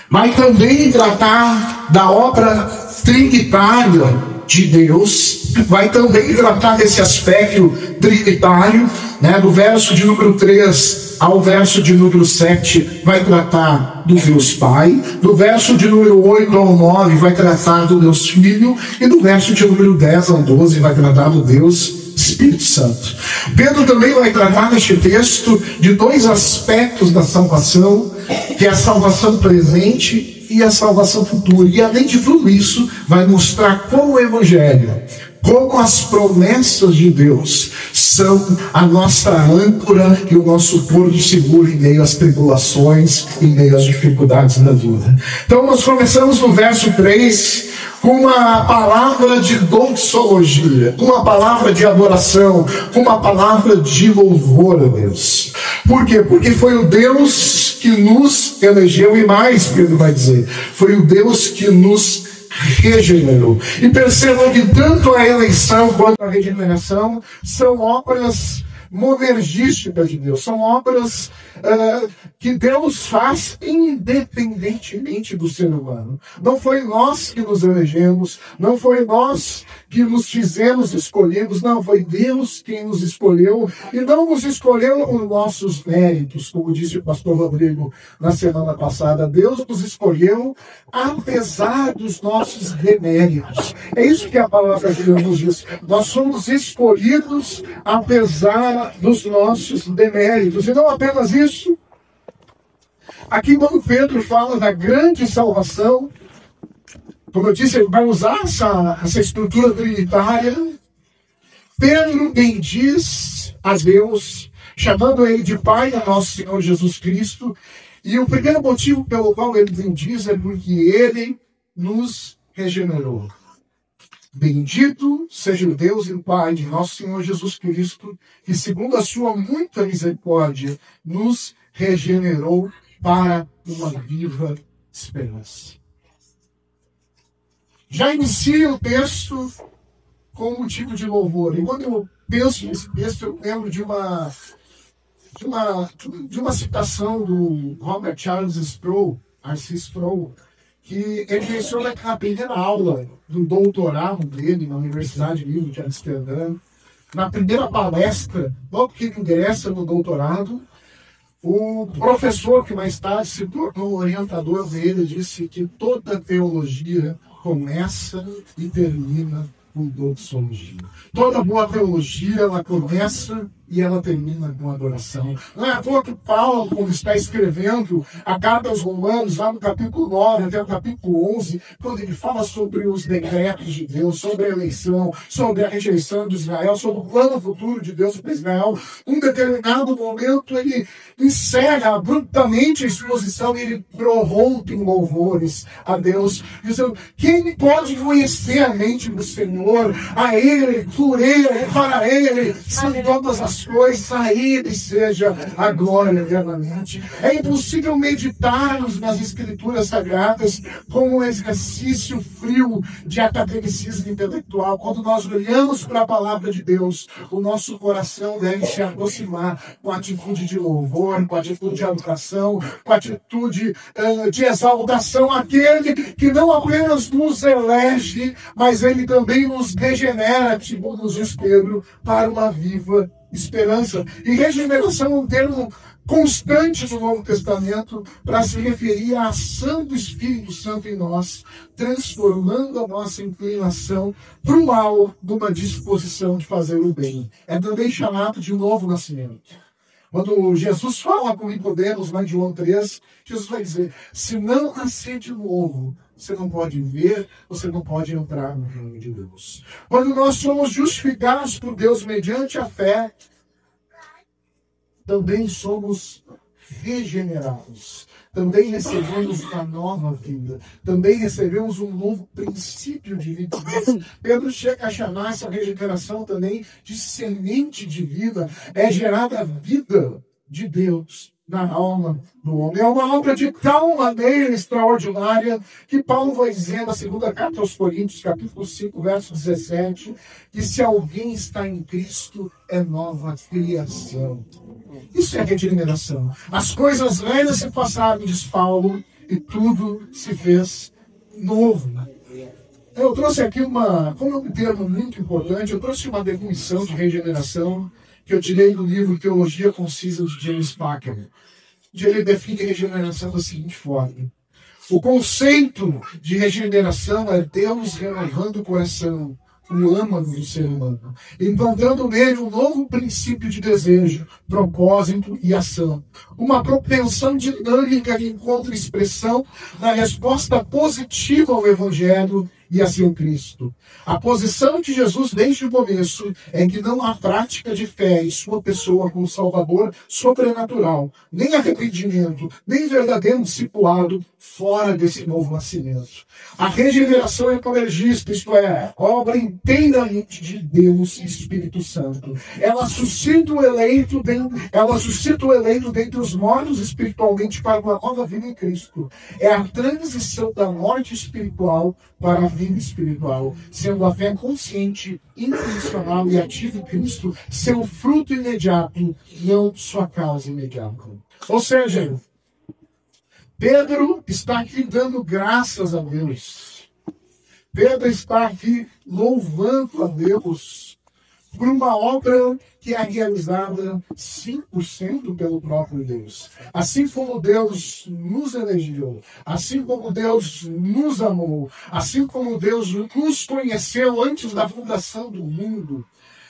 Vai também tratar da obra trinitária de Deus, vai também tratar desse aspecto trinitário, né? Do verso de número 3 ao verso de número 7 vai tratar do Deus Pai, do verso de número 8 ao 9 vai tratar do Deus Filho, e do verso de número 10 ao 12 vai tratar do Deus Espírito Santo. Pedro também vai tratar neste texto de dois aspectos da salvação, que é a salvação presente e a salvação futura. E além de tudo isso, vai mostrar como o Evangelho, como as promessas de Deus são a nossa âncora e o nosso porto seguro em meio às tribulações, em meio às dificuldades da vida. Então nós começamos no verso 3 com uma palavra de doxologia, com uma palavra de adoração, com uma palavra de louvor a Deus. Por quê? Porque foi o Deus que nos elegeu, e mais, Pedro vai dizer, foi o Deus que nos regenerou. E percebam que tanto a eleição quanto a regeneração são obras monergísticas de Deus, são obras que Deus faz independentemente do ser humano. Não foi nós que nos elegemos, não foi nós que nos fizemos escolhidos, não, foi Deus quem nos escolheu, e não nos escolheu com nossos méritos, como disse o pastor Rodrigo na semana passada. Deus nos escolheu apesar dos nossos deméritos. É isso que a palavra de Deus nos diz. Nós somos escolhidos apesar dos nossos deméritos. E não apenas isso. Aqui quando Pedro fala da grande salvação, como eu disse, ele vai usar essa estrutura trinitária. Pedro bendiz a Deus, chamando ele de Pai, a nosso Senhor Jesus Cristo. E o primeiro motivo pelo qual ele bendiz é porque ele nos regenerou. Bendito seja o Deus e o Pai de nosso Senhor Jesus Cristo, que segundo a sua muita misericórdia, nos regenerou para uma viva esperança. Já inicia o texto com um motivo de louvor. E quando eu penso nesse texto, eu lembro de uma citação do Robert Charles Sproul, R.C. Sproul, que ele menciona que na primeira aula do doutorado dele na Universidade Livre de Amsterdã, na primeira palestra, logo que ele ingressa no doutorado, o professor que mais tarde se tornou orientador dele disse que toda teologia começa e termina com doxologia. Toda boa teologia, ela começa e ela termina com adoração. Não é à toa que Paulo, quando está escrevendo a carta aos Romanos, lá no capítulo 9 até o capítulo 11, quando ele fala sobre os decretos de Deus, sobre a eleição, sobre a rejeição de Israel, sobre o plano futuro de Deus para Israel, num determinado momento ele encerra abruptamente a exposição e ele prorrompe em louvores a Deus, dizendo: quem pode conhecer a mente do Senhor? A Ele, por Ele, para Ele, são todas as coisas, a Ele seja a glória eternamente. É impossível meditarmos nas Escrituras Sagradas como um exercício frio de academicismo intelectual. Quando nós olhamos para a palavra de Deus, o nosso coração deve se aproximar com atitude de louvor, com atitude de adoração, com atitude de exaltação àquele que não apenas nos elege, mas Ele também nos regenera, segundo nos diz Pedro, para uma viva esperança. E regeneração é um termo constante no Novo Testamento para se referir à ação do Espírito Santo em nós, transformando a nossa inclinação para o mal numa disposição de fazer o bem. É também chamado de novo nascimento. Quando Jesus fala com Nicodemos, lá em João 3, Jesus vai dizer: se não nascer de novo, você não pode ver, você não pode entrar no reino de Deus. Quando nós somos justificados por Deus mediante a fé, também somos regenerados. Também recebemos uma nova vida. Também recebemos um novo princípio de vida. Pedro chega a chamar essa regeneração também de semente de vida. É gerada a vida de Deus na alma do homem. É uma obra de tal maneira extraordinária que Paulo vai dizer na segunda carta aos Coríntios, capítulo 5, verso 17, que se alguém está em Cristo, é nova criação. Isso é regeneração. As coisas velhas se passaram, diz Paulo, e tudo se fez novo. Eu trouxe aqui como é um termo muito importante, eu trouxe uma definição de regeneração que eu tirei do livro Teologia Concisa de James Packer, onde ele define regeneração da seguinte forma: o conceito de regeneração é Deus renovando o coração, o âmago do ser humano, encontrando nele um novo princípio de desejo, propósito e ação. Uma propensão dinâmica que encontra expressão na resposta positiva ao Evangelho e a seu Cristo. A posição de Jesus desde o começo é que não há prática de fé em sua pessoa como Salvador sobrenatural, nem arrependimento, nem verdadeiro discipulado fora desse novo nascimento. A regeneração ecologista, isto é, obra inteiramente de Deus e Espírito Santo. Ela suscita o eleito dentre os mortos espiritualmente para uma nova vida em Cristo. É a transição da morte espiritual para a vida espiritual, sendo a fé consciente, intencional e ativa em Cristo seu fruto imediato, não sua causa imediata. Ou seja, Pedro está aqui dando graças a Deus. Pedro está aqui louvando a Deus por uma obra que é realizada 100% pelo próprio Deus. Assim como Deus nos elegeu, assim como Deus nos amou, assim como Deus nos conheceu antes da fundação do mundo,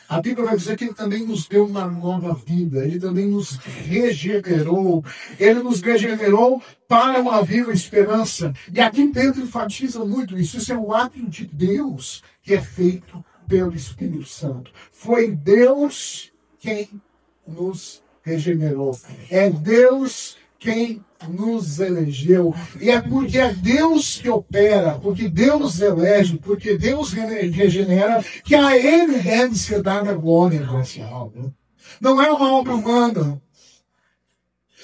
a Bíblia vai dizer que Ele também nos deu uma nova vida, Ele também nos regenerou, Ele nos regenerou para uma viva esperança. E aqui Pedro enfatiza muito isso. Isso é um ato de Deus que é feito pelo Espírito Santo. Foi Deus quem nos regenerou. É Deus quem nos elegeu. E é porque é Deus que opera, porque Deus elege, porque Deus regenera, que a Ele deve ser dada glória nessa obra. Não é uma obra humana.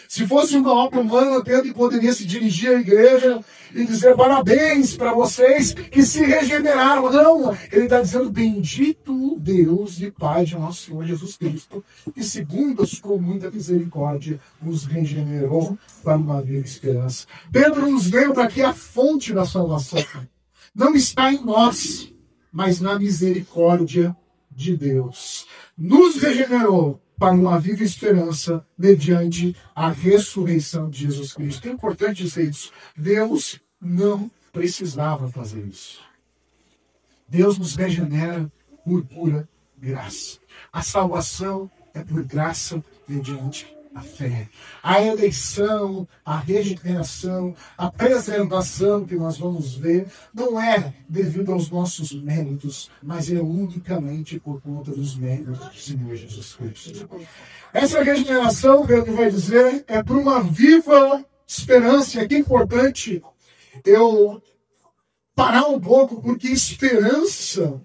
Se fosse uma obra humana, Pedro poderia se dirigir à igreja e dizer parabéns para vocês que se regeneraram. Não, ele está dizendo bendito o Deus e Pai de nosso Senhor Jesus Cristo, que segundo a sua muita misericórdia nos regenerou para uma viva esperança. Pedro nos lembra que a fonte da salvação não está em nós, mas na misericórdia de Deus. Nos regenerou para uma viva esperança mediante a ressurreição de Jesus Cristo. É importante dizer isso. Deus não precisava fazer isso. Deus nos regenera por pura graça. A salvação é por graça mediante a fé. A eleição, a regeneração, a preservação que nós vamos ver não é devido aos nossos méritos, mas é unicamente por conta dos méritos do Senhor Jesus Cristo. Essa regeneração, Pedro vai dizer, é por uma viva esperança. É que é importante eu parar um pouco, porque esperança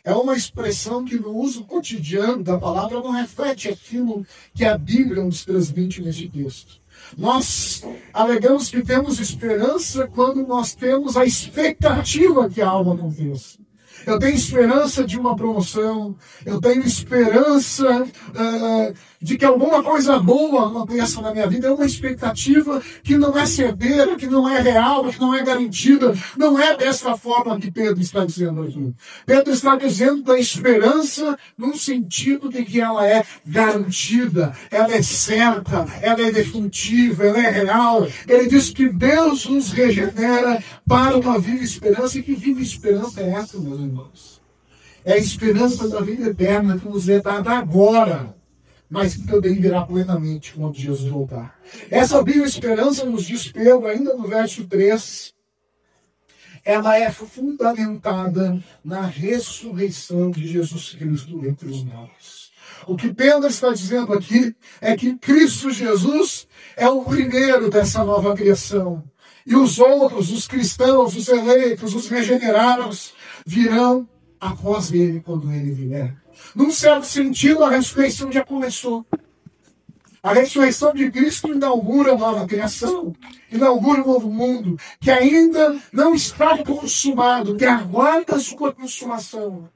é uma expressão que no uso cotidiano da palavra não reflete aquilo que a Bíblia nos transmite nesse texto. Nós alegamos que temos esperança quando nós temos a expectativa que a alma aconteça. Eu tenho esperança de uma promoção, eu tenho esperança de que alguma coisa boa aconteça na minha vida. É uma expectativa que não é certeira, que não é real, que não é garantida. Não é dessa forma que Pedro está dizendo aqui. Pedro está dizendo da esperança num sentido de que ela é garantida, ela é certa, ela é definitiva, ela é real. Ele diz que Deus nos regenera para uma viva esperança. E que viva esperança é essa, meus irmãos? É a esperança da vida eterna que nos é dada agora, mas que também virá plenamente quando Jesus voltar. Essa viva esperança, nos diz Pedro, ainda no verso 3, ela é fundamentada na ressurreição de Jesus Cristo entre os mortos. O que Pedro está dizendo aqui é que Cristo Jesus é o primeiro dessa nova criação. E os outros, os cristãos, os eleitos, os regenerados, virão após ele quando ele vier. Num certo sentido, a ressurreição já começou. A ressurreição de Cristo inaugura uma nova criação, inaugura um novo mundo, que ainda não está consumado, que aguarda a sua consumação.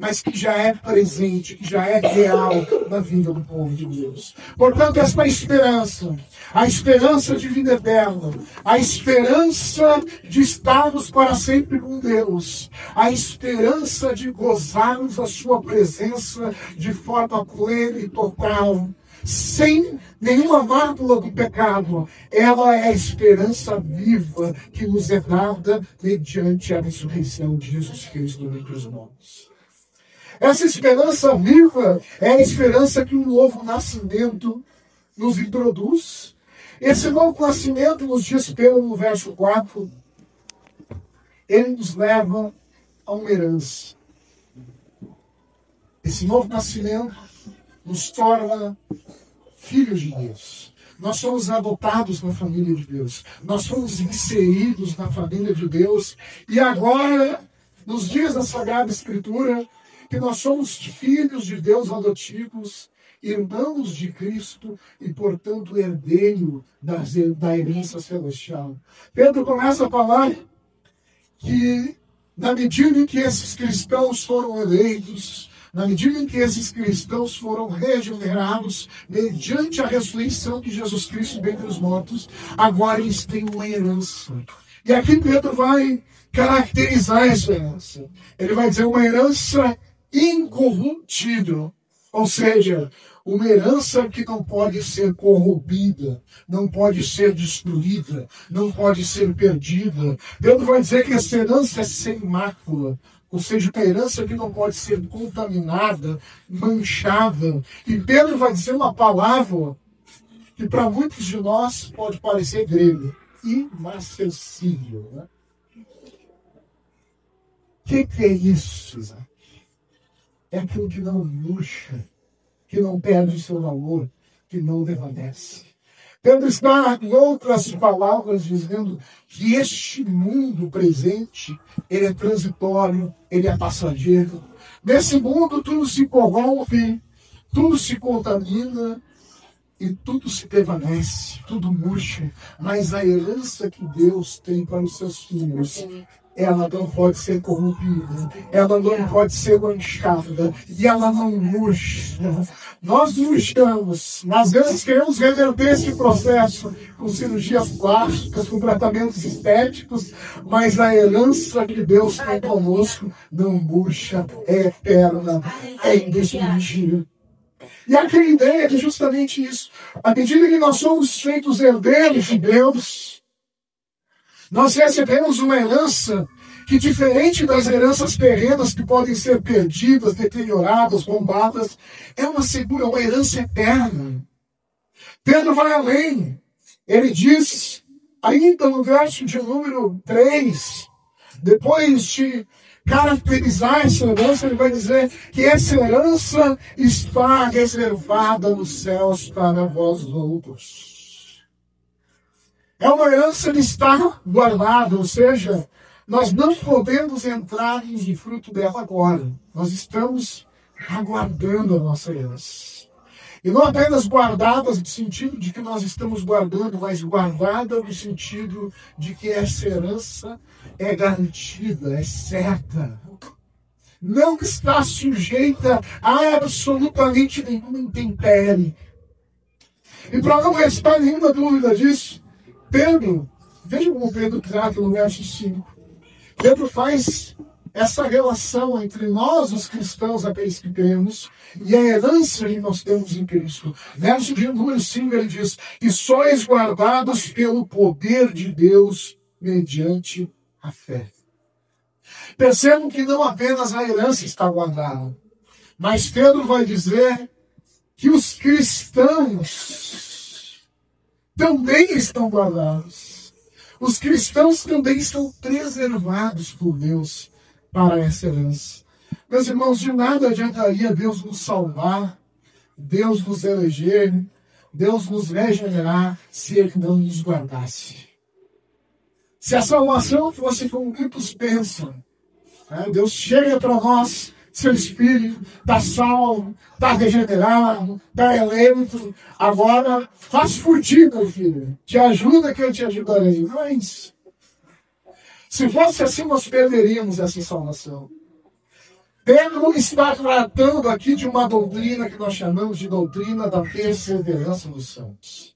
mas que já é presente, que já é real na vida do povo de Deus. Portanto, esta esperança, a esperança de vida eterna, a esperança de estarmos para sempre com Deus, a esperança de gozarmos a sua presença de forma plena e total, sem nenhuma mácula do pecado, ela é a esperança viva que nos é dada mediante a ressurreição de Jesus Cristo dentre os mortos. Essa esperança viva é a esperança que um novo nascimento nos introduz. Esse novo nascimento, nos diz Pedro no verso 4, ele nos leva a uma herança. Esse novo nascimento nos torna filhos de Deus. Nós somos adotados na família de Deus. Nós somos inseridos na família de Deus. E agora, nos dias da Sagrada Escritura, que nós somos filhos de Deus adotivos, irmãos de Cristo e, portanto, herdeiro da herança celestial. Pedro começa a falar que, na medida em que esses cristãos foram eleitos, na medida em que esses cristãos foram regenerados mediante a ressurreição de Jesus Cristo dentre os mortos, agora eles têm uma herança. E aqui Pedro vai caracterizar essa herança. Ele vai dizer uma herança incorruptível, ou seja, uma herança que não pode ser corrompida, não pode ser destruída, não pode ser perdida. Pedro vai dizer que essa herança é sem mácula, ou seja, uma herança que não pode ser contaminada, manchada. E Pedro vai dizer uma palavra que para muitos de nós pode parecer grega, inacessível. Né? O que é isso, Isaac? É aquilo que não murcha, que não perde seu valor, que não desvanece. Pedro está, em outras palavras, dizendo que este mundo presente, ele é transitório, ele é passageiro. Nesse mundo tudo se corrompe, tudo se contamina e tudo se desvanece, tudo murcha. Mas a herança que Deus tem para os seus filhos, ela não pode ser corrompida, ela não pode ser manchada, e ela não murcha. Nós murchamos, às vezes queremos reverter esse processo com cirurgias plásticas, com tratamentos estéticos, mas a herança que Deus tem conosco não murcha, é eterna, é indestrutível. E aquela ideia é que justamente isso, à medida que nós somos feitos herdeiros de Deus, nós recebemos uma herança que, diferente das heranças terrenas que podem ser perdidas, deterioradas, roubadas, é uma herança eterna. Pedro vai além. Ele diz, ainda no verso de número 3, depois de caracterizar essa herança, ele vai dizer que essa herança está reservada nos céus para vós outros. É uma herança que está guardada, ou seja, nós não podemos entrar em fruto dela agora. Nós estamos aguardando a nossa herança. E não apenas guardadas no sentido de que nós estamos guardando, mas guardada no sentido de que essa herança é garantida, é certa. Não está sujeita a absolutamente nenhuma intempérie. E para não restar nenhuma dúvida disso, Pedro, veja como Pedro trata no verso 5. Pedro faz essa relação entre nós, os cristãos, aqueles que cremos, e a herança que nós temos em Cristo. Verso de número 5, ele diz, e sois guardados pelo poder de Deus mediante a fé. Percebam que não apenas a herança está guardada, mas Pedro vai dizer que os cristãos também estão guardados. Os cristãos também estão preservados por Deus para essa herança. Meus irmãos, de nada adiantaria Deus nos salvar, Deus nos eleger, Deus nos regenerar, se Ele não nos guardasse. Se a salvação fosse como muitos pensam, Deus chega para nós, seu Espírito, está salvo, está regenerado, está eleito, agora faz por ti, meu filho, te ajuda que eu te ajudarei. Não é isso. Se fosse assim, nós perderíamos essa salvação. Pedro está tratando aqui de uma doutrina que nós chamamos de doutrina da perseverança dos santos.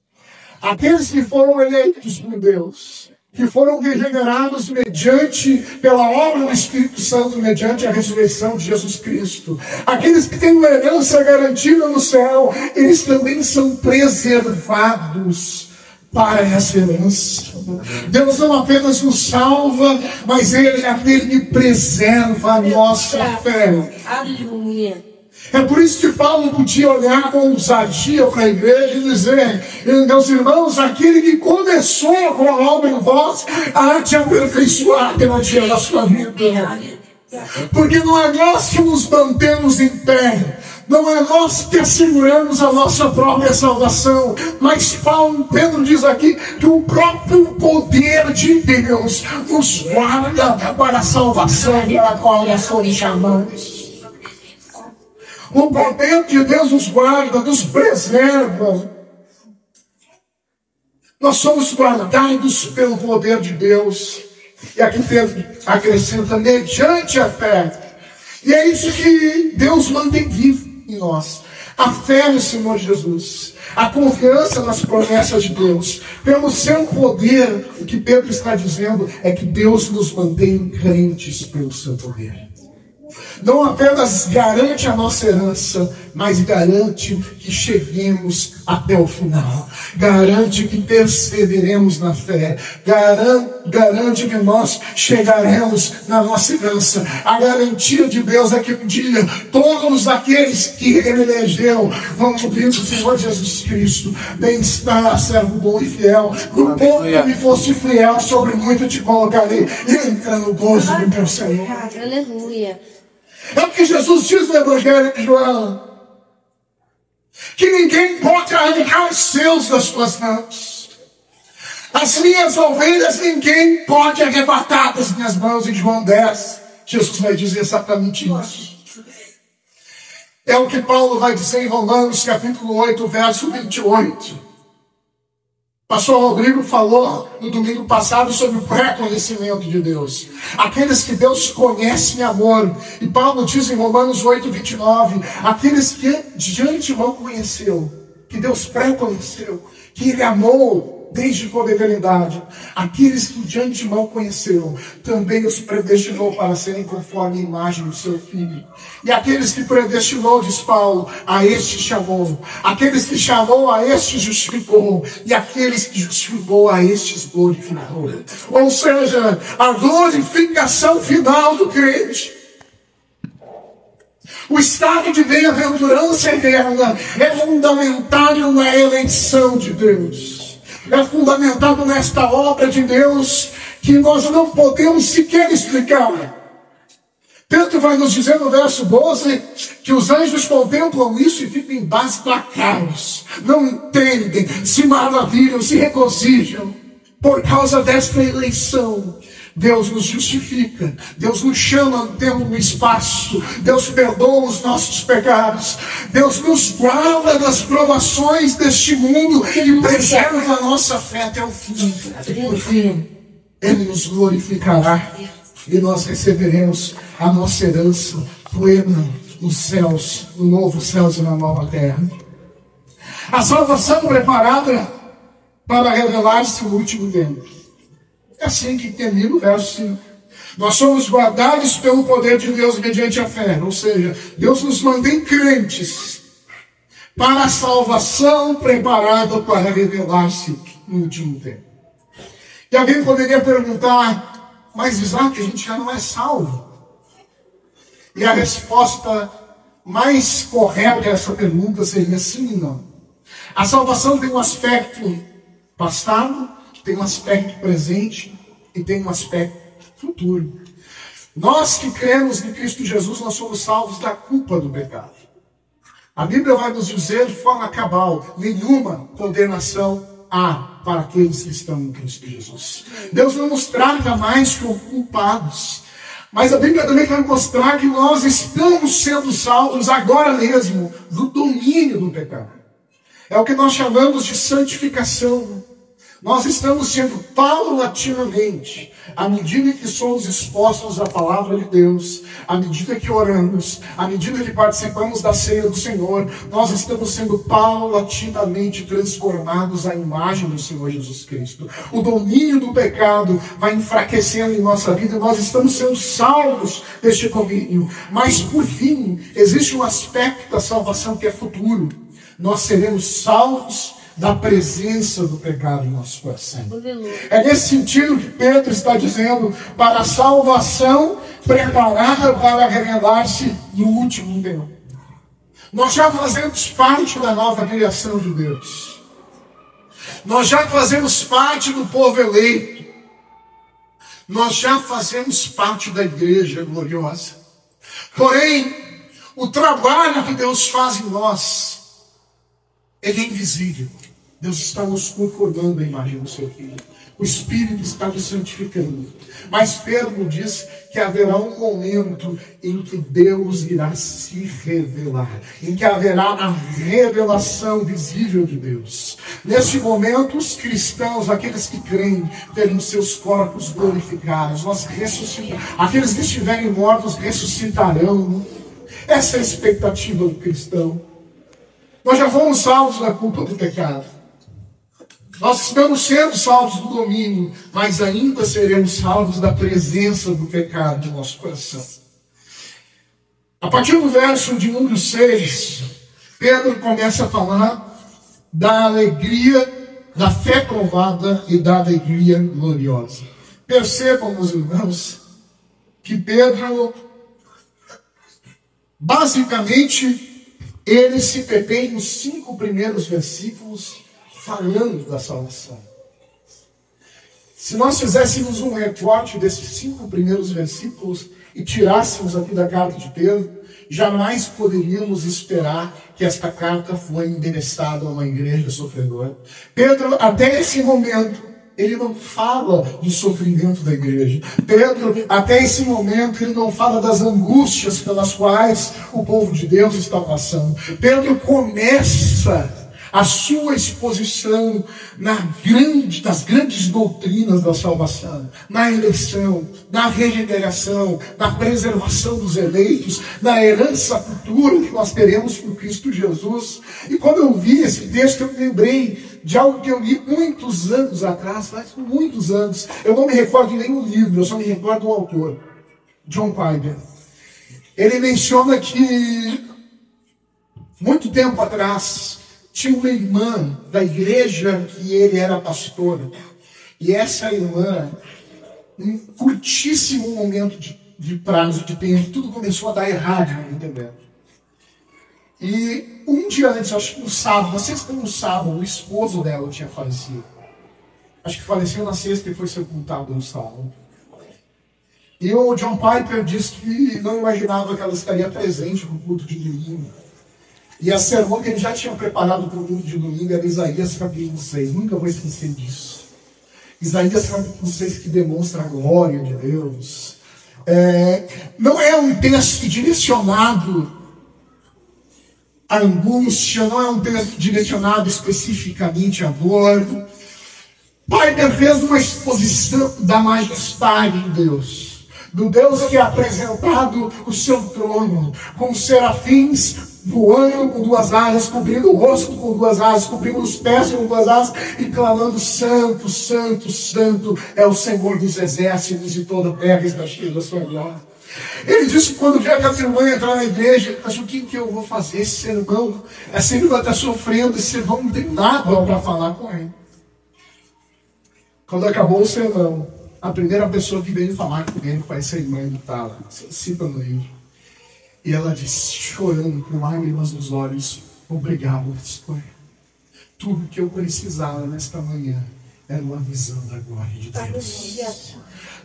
Aqueles que foram eleitos por Deus, que foram regenerados pela obra do Espírito Santo, mediante a ressurreição de Jesus Cristo. Aqueles que têm uma herança garantida no céu, eles também são preservados para essa herança. Deus não apenas nos salva, mas Ele é aquele que preserva a nossa fé. Aleluia. É por isso que Paulo podia olhar com ousadia para a igreja e dizer: meus irmãos, aquele que começou com a obra em vós, há de aperfeiçoar pela dia da sua vida. Porque não é nós que nos mantemos em pé, não é nós que asseguramos a nossa própria salvação, mas Pedro diz aqui que o próprio poder de Deus nos guarda para a salvação pela qual nós fomos chamados. O poder de Deus nos guarda, nos preserva. Nós somos guardados pelo poder de Deus. E aqui Pedro acrescenta: mediante a fé. E é isso que Deus mantém vivo em nós. A fé no Senhor Jesus. A confiança nas promessas de Deus. Pelo seu poder, o que Pedro está dizendo é que Deus nos mantém crentes pelo seu poder. Não apenas garante a nossa herança, mas garante que cheguemos até o final. Garante que perseveremos na fé. Garante que nós chegaremos na nossa herança. A garantia de Deus é que um dia todos aqueles que Ele elegeu vão ouvir do Senhor Jesus Cristo: bem está, servo bom e fiel. No pouco me foste fiel, sobre muito te colocarei. Entra no gozo do teu Senhor. Aleluia. É o que Jesus diz no Evangelho de João: que ninguém pode arrancar os seus das suas mãos. As minhas ovelhas ninguém pode arrebatar das minhas mãos. Em João 10, Jesus vai dizer exatamente isso. É o que Paulo vai dizer em Romanos capítulo 8, verso 28. Pastor Rodrigo falou no domingo passado sobre o pré-conhecimento de Deus. Aqueles que Deus conhece em amor. E Paulo diz em Romanos 8, 29, aqueles que de antemão conheceu, que Deus pré-conheceu, que Ele amou desde toda a eternidade. Aqueles que de antemão conheceu, também os predestinou para serem conforme a imagem do seu Filho. E aqueles que predestinou, diz Paulo, a este chamou. Aqueles que chamou, a este justificou. E aqueles que justificou, a estes glorificou. Ou seja, a glorificação final do crente, o estado de bem-aventurança eterna, é fundamentado na eleição de Deus. É fundamentado nesta obra de Deus que nós não podemos sequer explicar. Pedro vai nos dizer no verso 12 que os anjos contemplam isso e ficam embasbacados, não entendem, se maravilham, se regozijam por causa desta eleição. Deus nos justifica, Deus nos chama no tempo e no espaço, Deus perdoa os nossos pecados, Deus nos guarda das provações deste mundo e preserva a nossa fé até o fim. Por fim, Ele nos glorificará e nós receberemos a nossa herança plena nos céus, no novo céus e na nova terra. A salvação preparada para revelar-se no último tempo. É assim que termina o verso 5. Nós somos guardados pelo poder de Deus mediante a fé. Ou seja, Deus nos mantém crentes para a salvação preparada para revelar-se no último tempo. E alguém poderia perguntar: mas Isaac, a gente já não é salvo? E a resposta mais correta a essa pergunta seria sim e não. A salvação tem um aspecto passado, tem um aspecto presente e tem um aspecto futuro. Nós que cremos em Cristo Jesus, nós somos salvos da culpa do pecado. A Bíblia vai nos dizer de forma cabal: nenhuma condenação há para aqueles que estão em Cristo Jesus. Deus não nos trata mais como culpados. Mas a Bíblia também vai mostrar que nós estamos sendo salvos agora mesmo do domínio do pecado. É o que nós chamamos de santificação. Nós estamos sendo paulatinamente, à medida que somos expostos à palavra de Deus, à medida que oramos, à medida que participamos da ceia do Senhor, nós estamos sendo paulatinamente transformados à imagem do Senhor Jesus Cristo. O domínio do pecado vai enfraquecendo em nossa vida e nós estamos sendo salvos deste domínio. Mas, por fim, existe um aspecto da salvação que é futuro. Nós seremos salvos da presença do pecado em nosso coração. É nesse sentido que Pedro está dizendo, para a salvação preparada para revelar-se no último tempo. Nós já fazemos parte da nova criação de Deus. Nós já fazemos parte do povo eleito. Nós já fazemos parte da igreja gloriosa. Porém, o trabalho que Deus faz em nós, ele é invisível. Deus está nos conformando a imagem do seu Filho. O Espírito está nos santificando. Mas Pedro diz que haverá um momento em que Deus irá se revelar. Em que haverá a revelação visível de Deus. Neste momento, os cristãos, aqueles que creem, terão seus corpos glorificados. Aqueles que estiverem mortos ressuscitarão. Essa é a expectativa do cristão. Nós já fomos salvos da culpa do pecado. Nós estamos sendo salvos do domínio, mas ainda seremos salvos da presença do pecado no nosso coração. A partir do verso de 1-6, Pedro começa a falar da alegria, da fé provada e da alegria gloriosa. Percebam, meus irmãos, que Pedro, basicamente, ele se detém nos 5 primeiros versículos falando da salvação. Se nós fizéssemos um recorte desses 5 primeiros versículos e tirássemos aqui da carta de Pedro, jamais poderíamos esperar que esta carta foi endereçada a uma igreja sofredora. Pedro, até esse momento, ele não fala do sofrimento da igreja. Pedro, até esse momento, ele não fala das angústias pelas quais o povo de Deus está passando. Pedro começa a sua exposição das grandes doutrinas da salvação, na eleição, na regeneração, na preservação dos eleitos, na herança futura que nós teremos por Cristo Jesus. E quando eu vi esse texto, eu me lembrei de algo que eu li muitos anos atrás, faz muitos anos. Eu não me recordo de nenhum livro, eu só me recordo do autor, John Piper. Ele menciona que, muito tempo atrás, tinha uma irmã da igreja que ele era pastor. E essa irmã, em curtíssimo momento de prazo de tempo, tudo começou a dar errado no entendimento. E um dia antes, acho que no sábado, na sexta ou no sábado, o esposo dela tinha falecido. Acho que faleceu na sexta e foi sepultado no sábado. E o John Piper disse que não imaginava que ela estaria presente no culto de domingo. E a sermão que ele já tinha preparado para o culto de domingo era Isaías capítulo 6. Nunca vou esquecer disso. Isaías capítulo 6 que demonstra a glória de Deus. Não é um texto direcionado à angústia, não é um texto direcionado especificamente à dor. Piper fez uma exposição da majestade de Deus. Do Deus que é apresentado o seu trono, com os serafins voando com 2 asas, cobrindo o rosto com 2 asas, cobrindo os pés com 2 asas, e clamando: Santo, Santo, Santo é o Senhor dos exércitos, e toda a terra está cheia da sua glória. Ele disse que quando vier a minha irmã entrar na igreja, mas o que eu vou fazer? Essa irmã está sofrendo, esse irmão não tem nada para falar com ele. Quando acabou o sermão, a primeira pessoa que veio falar com ele foi essa irmã que está lá, cita no livro. E ela disse, chorando, com lágrimas nos olhos: obrigado, pastor. Tudo que eu precisava nesta manhã era uma visão da glória de Deus.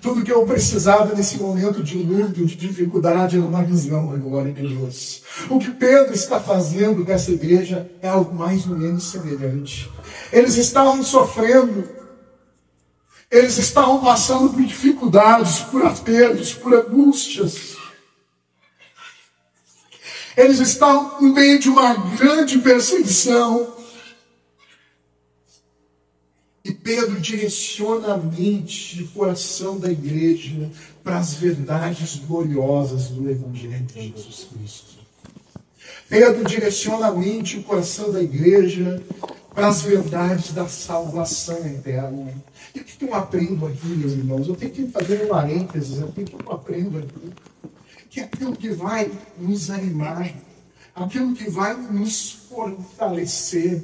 Tudo que eu precisava nesse momento de luto, de dificuldade, era uma visão da glória de Deus. O que Pedro está fazendo com essa igreja é algo mais ou menos semelhante. Eles estavam sofrendo, eles estavam passando por dificuldades, por apertos, por angústias. Eles estavam no meio de uma grande perseguição. E Pedro direciona a mente e o coração da igreja para as verdades gloriosas do Evangelho de Jesus Cristo. Pedro direciona a mente e o coração da igreja para as verdades da salvação eterna. E o que eu aprendo aqui, meus irmãos? Eu tenho que fazer um parênteses, o que eu aprendo aqui? Que aquilo que vai nos animar, aquilo que vai nos fortalecer,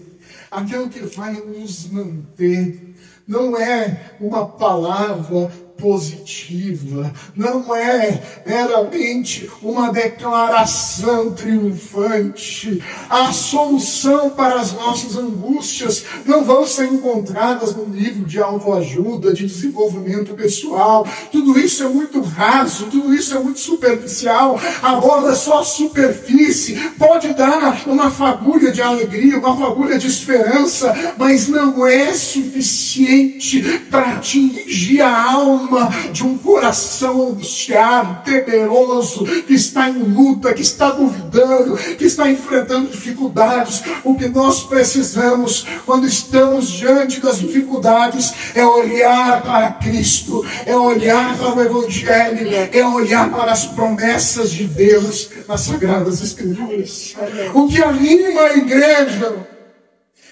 aquilo que vai nos manter, não é uma palavra positiva, não é meramente uma declaração triunfante. A solução para as nossas angústias não vão ser encontradas no livro de autoajuda, de desenvolvimento pessoal. Tudo isso é muito raso, tudo isso é muito superficial. Aborda só a superfície, pode dar uma fagulha de alegria, uma fagulha de esperança, mas não é suficiente para atingir a alma de um coração angustiado, temeroso, que está em luta, que está duvidando, que está enfrentando dificuldades. O que nós precisamos quando estamos diante das dificuldades é olhar para Cristo, é olhar para o Evangelho, é olhar para as promessas de Deus nas Sagradas Escrituras. O que anima a igreja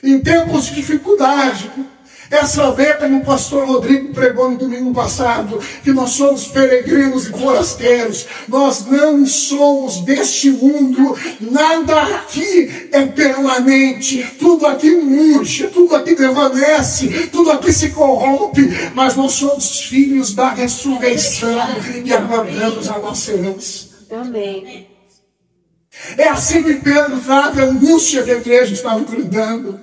em tempos de dificuldade é saber, como o pastor Rodrigo pregou no domingo passado, que nós somos peregrinos e forasteiros. Nós não somos deste mundo. Nada aqui é permanente. Tudo aqui murcha, tudo aqui desvanece, tudo aqui se corrompe. Mas nós somos filhos da ressurreição e aguardamos a nossa herança. Amém. É assim que Pedro trata a angústia que a igreja está enfrentando.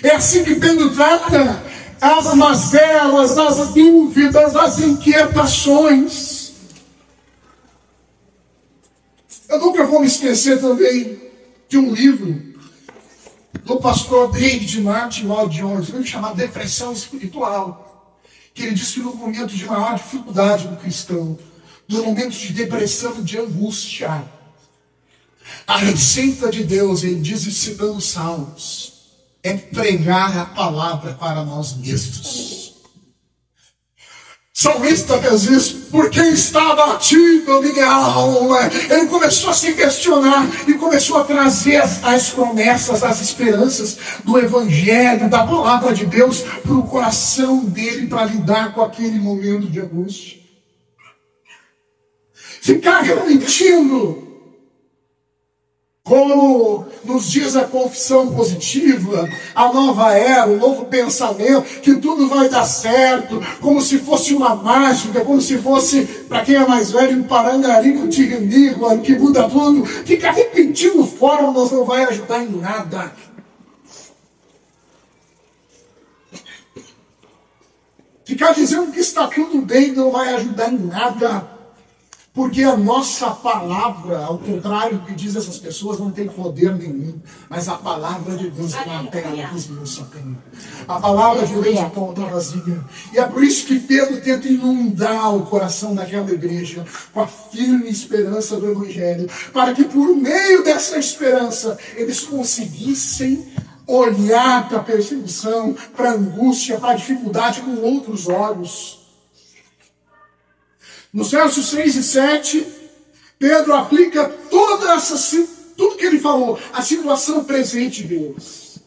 É assim que Pedro trata as mazelas, as dúvidas, as inquietações. Eu nunca vou me esquecer também de um livro do pastor David Martin Lloyd Jones, um livro chamado Depressão Espiritual, que ele diz que no momento de maior dificuldade do cristão, no momento de depressão, de angústia, a receita de Deus, ele diz, citando Salmos, é pregar a palavra para nós mesmos. Salmista que às vezes, por que está abatido a minha alma? Ele começou a se questionar e começou a trazer as promessas, as esperanças do Evangelho, da palavra de Deus para o coração dele, para lidar com aquele momento de angústia. Ficar refletindo, como nos diz a confissão positiva, a nova era, o novo pensamento, que tudo vai dar certo, como se fosse uma mágica, como se fosse, para quem é mais velho, um parangarinho de renigma, que muda tudo. Ficar repetindo fórmulas não vai ajudar em nada. Ficar dizendo que está tudo bem não vai ajudar em nada. Porque a nossa palavra, ao contrário do que diz essas pessoas, não tem poder nenhum. Mas a palavra de Deus é uma terra dos meus sacanos. A palavra de Deus é ponta vazia. E é por isso que Pedro tenta inundar o coração daquela igreja com a firme esperança do Evangelho, para que por meio dessa esperança eles conseguissem olhar para a perseguição, para a angústia, para a dificuldade com outros olhos. Nos versos 6 e 7, Pedro aplica tudo que ele falou, a situação presente deles.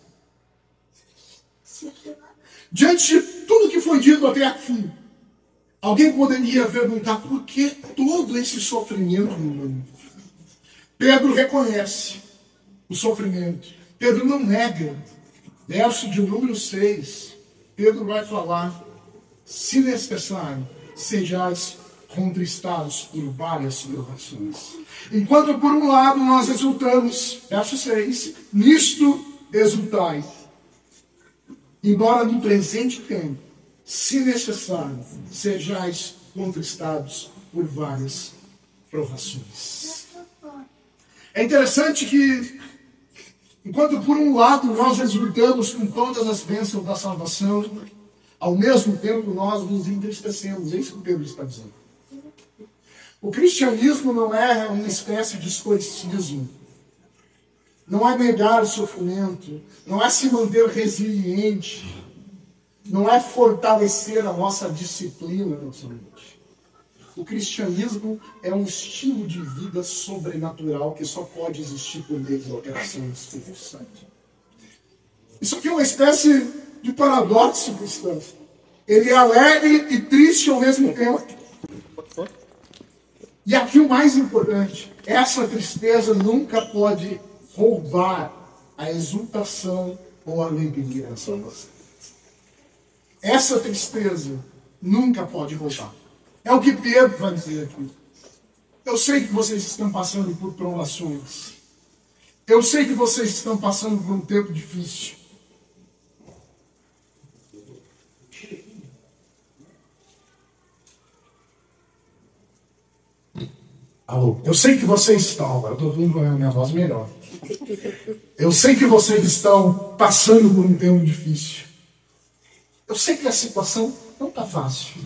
Diante de tudo que foi dito até aqui, alguém poderia perguntar por que todo esse sofrimento humano? Pedro reconhece o sofrimento. Pedro não nega. Verso de número 6, Pedro vai falar, se necessário, sejais contristados por várias provações. Enquanto por um lado nós exultamos, verso 6, nisto exultai, embora no presente tempo, se necessário, sejais contristados por várias provações. É interessante que, enquanto por um lado nós exultamos com todas as bênçãos da salvação, ao mesmo tempo nós nos entristecemos. É isso que Pedro está dizendo. O cristianismo não é uma espécie de estoicismo. Não é negar o sofrimento. Não é se manter resiliente. não é fortalecer a nossa disciplina, meus amigos. O cristianismo é um estilo de vida sobrenatural que só pode existir por meio da operação do Espírito Santo. Isso aqui é uma espécie de paradoxo cristão. Ele é alegre e triste ao mesmo tempo. E aqui o mais importante, essa tristeza nunca pode roubar a exultação ou a alegria da salvação. Essa tristeza nunca pode roubar. É o que Pedro vai dizer aqui. Eu sei que vocês estão passando por provações. Eu sei que vocês estão passando por um tempo difícil. Eu sei que vocês estão, agora estou ouvindo a minha voz melhor. Eu sei que vocês estão passando por um tempo difícil. Eu sei que a situação não está fácil.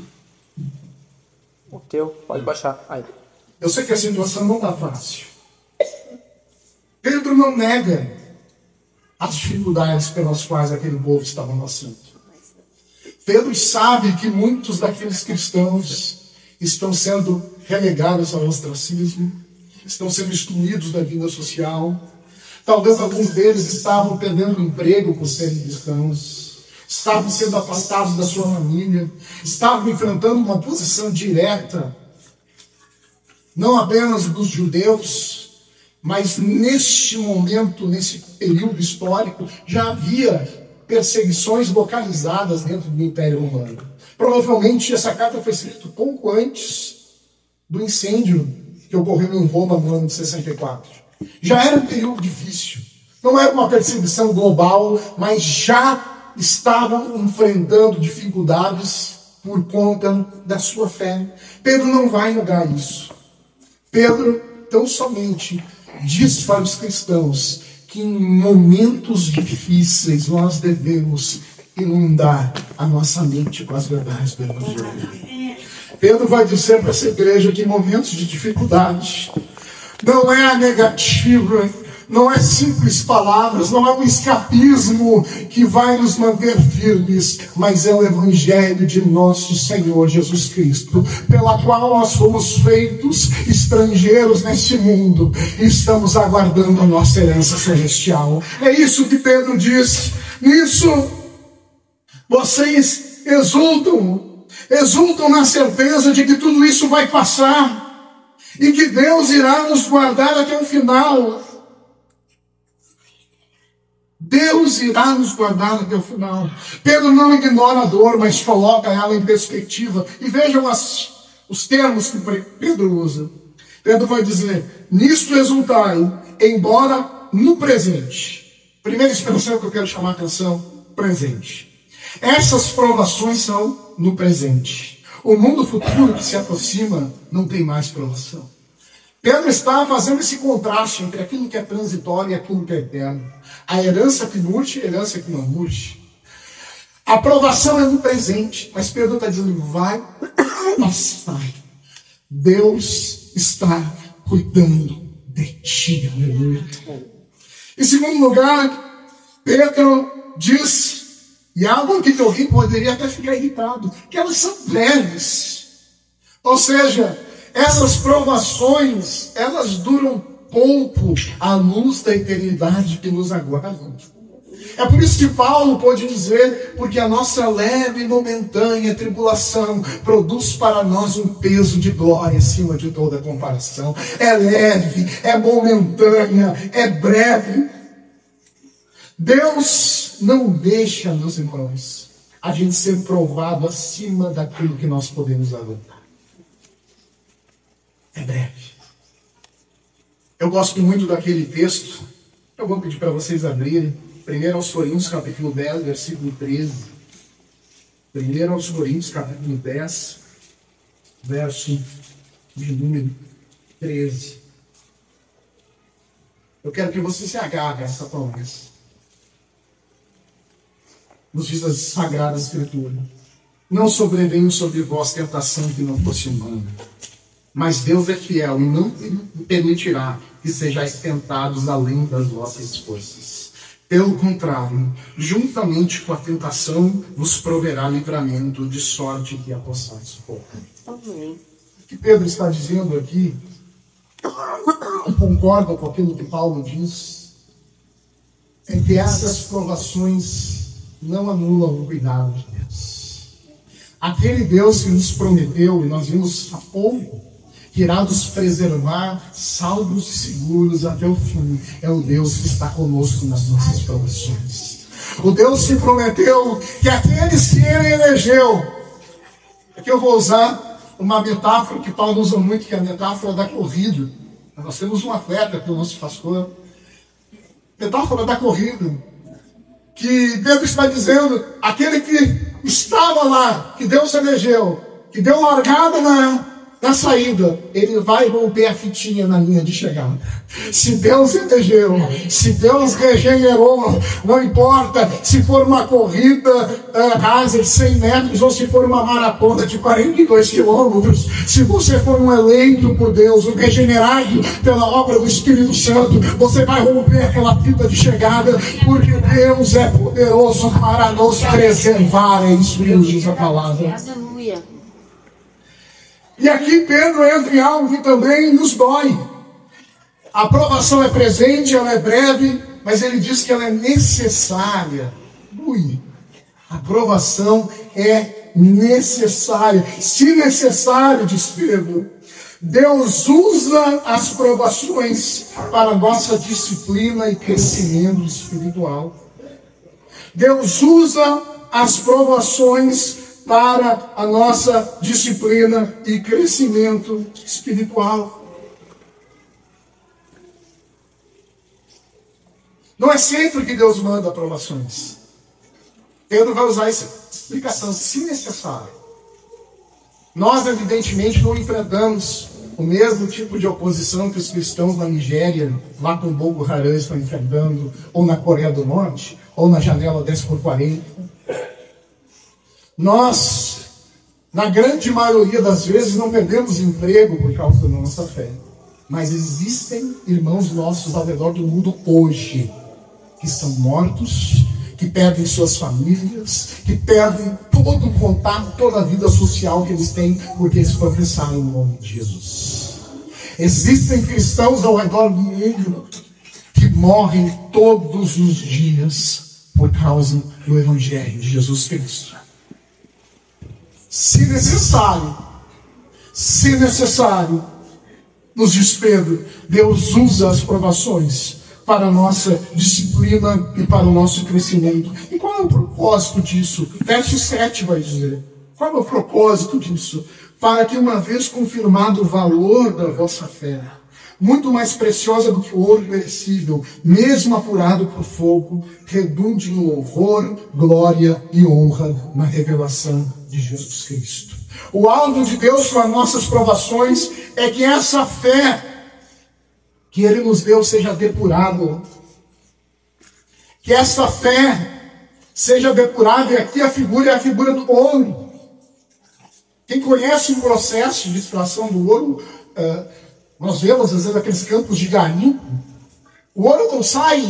O teu, pode baixar. Aí. Eu sei que a situação não está fácil. Pedro não nega as dificuldades pelas quais aquele povo estava passando. Pedro sabe que muitos daqueles cristãos estão sendo relegados ao ostracismo, estão sendo excluídos da vida social. Talvez alguns deles estavam perdendo emprego por serem cristãos, estavam sendo afastados da sua família, estavam enfrentando uma oposição direta, não apenas dos judeus, mas neste momento, nesse período histórico, já havia perseguições localizadas dentro do Império Romano. Provavelmente essa carta foi escrita pouco antes do incêndio que ocorreu em Roma no ano de 64. Já era um período difícil. Não era uma perseguição global, mas já estavam enfrentando dificuldades por conta da sua fé. Pedro não vai negar isso. Pedro tão somente diz para os cristãos que em momentos difíceis nós devemos inundar a nossa mente com as verdades do Evangelho. Pedro vai dizer para essa igreja que em momentos de dificuldade não é a negativa, não é simples palavras, não é um escapismo que vai nos manter firmes, mas é o Evangelho de nosso Senhor Jesus Cristo, pela qual nós fomos feitos estrangeiros neste mundo e estamos aguardando a nossa herança celestial. É isso que Pedro diz. Nisso vocês exultam na certeza de que tudo isso vai passar e que Deus irá nos guardar até o final. Deus irá nos guardar até o final. Pedro não ignora a dor, mas coloca ela em perspectiva. E vejam os termos que Pedro usa. Pedro vai dizer: nisto exultai, embora no presente. Primeira expressão que eu quero chamar a atenção: presente. Essas provações são no presente. O mundo futuro que se aproxima não tem mais provação. Pedro está fazendo esse contraste entre aquilo que é transitório e aquilo que é eterno. A herança que murche e a herança que não murche. A provação é no presente, mas Pedro está dizendo: vai passar. Deus está cuidando de ti. Aleluia. Em segundo lugar, Pedro diz, e algo que alguém poderia até ficar irritado, que elas são breves. Ou seja, essas provações, elas duram pouco à luz da eternidade que nos aguarda. É por isso que Paulo pode dizer: porque a nossa leve e momentânea tribulação produz para nós um peso de glória acima de toda comparação. É leve, é momentânea, é breve. Deus não deixa, meus irmãos, a gente ser provado acima daquilo que nós podemos aguentar. É breve. Eu gosto muito daquele texto. Eu vou pedir para vocês abrirem. 1 Coríntios, capítulo 10, versículo 13. 1 Coríntios, capítulo 10, verso de número 13. Eu quero que você se agarre a essa promessa. Nos diz a Sagrada Escritura: não sobreveio sobre vós tentação que não fosse humana, mas Deus é fiel e não permitirá que sejais tentados além das vossas forças. Pelo contrário, juntamente com a tentação, vos proverá livramento, de sorte que a possais pôr. Amém. O que Pedro está dizendo aqui, concorda com aquilo que Paulo diz, é que essas provações não anulam o cuidado de Deus. Aquele Deus que nos prometeu, e nós vimos há pouco, que irá nos preservar salvos e seguros até o fim, é o Deus que está conosco nas nossas provações. O Deus que prometeu que aqueles que Ele elegeu, aqui eu vou usar uma metáfora que Paulo usa muito, que é a metáfora da corrida. Nós temos um atleta, que é o nosso pastor, metáfora da corrida, que Pedro está dizendo, aquele que estava lá, que Deus elegeu, que deu largada na saída, ele vai romper a fitinha na linha de chegada. Se Deus elegeu, se Deus regenerou, não importa se for uma corrida rasa de 100 metros ou se for uma maratona de 42 quilômetros, se você for um eleito por Deus, um regenerado pela obra do Espírito Santo, você vai romper aquela fita de chegada, porque Deus é poderoso para nos preservar. É isso que nos diz a palavra. Aleluia. E aqui Pedro entra em algo que também nos dói. A aprovação é presente, ela é breve, mas ele diz que ela é necessária. A aprovação é necessária. Se necessário, diz Pedro, Deus usa as provações para a nossa disciplina e crescimento espiritual. Deus usa as provações para a nossa disciplina e crescimento espiritual. Não é sempre que Deus manda aprovações. Pedro vai usar essa explicação, se necessário. Nós, evidentemente, não enfrentamos o mesmo tipo de oposição que os cristãos na Nigéria, lá com Boko Haram, estão enfrentando, ou na Coreia do Norte, ou na janela 10x40. Nós, na grande maioria das vezes, não perdemos emprego por causa da nossa fé. Mas existem irmãos nossos ao redor do mundo hoje que são mortos, que perdem suas famílias, que perdem todo o contato, toda a vida social que eles têm, porque eles professaram o nome de Jesus. Existem cristãos ao redor do mundo que morrem todos os dias por causa do Evangelho de Jesus Cristo. Se necessário, nos diz Pedro, Deus usa as provações para a nossa disciplina e para o nosso crescimento. E qual é o propósito disso? Verso 7 vai dizer. Qual é o propósito disso? Para que, uma vez confirmado o valor da vossa fé, muito mais preciosa do que o ouro perecível, mesmo apurado por fogo, redunde em louvor, glória e honra na revelação de Jesus Cristo. O alvo de Deus com as nossas provações é que essa fé que Ele nos deu seja depurada. Que essa fé seja depurada, e aqui a figura é a figura do ouro. Quem conhece o processo de extração do ouro, nós vemos às vezes aqueles campos de garimpo. O ouro não sai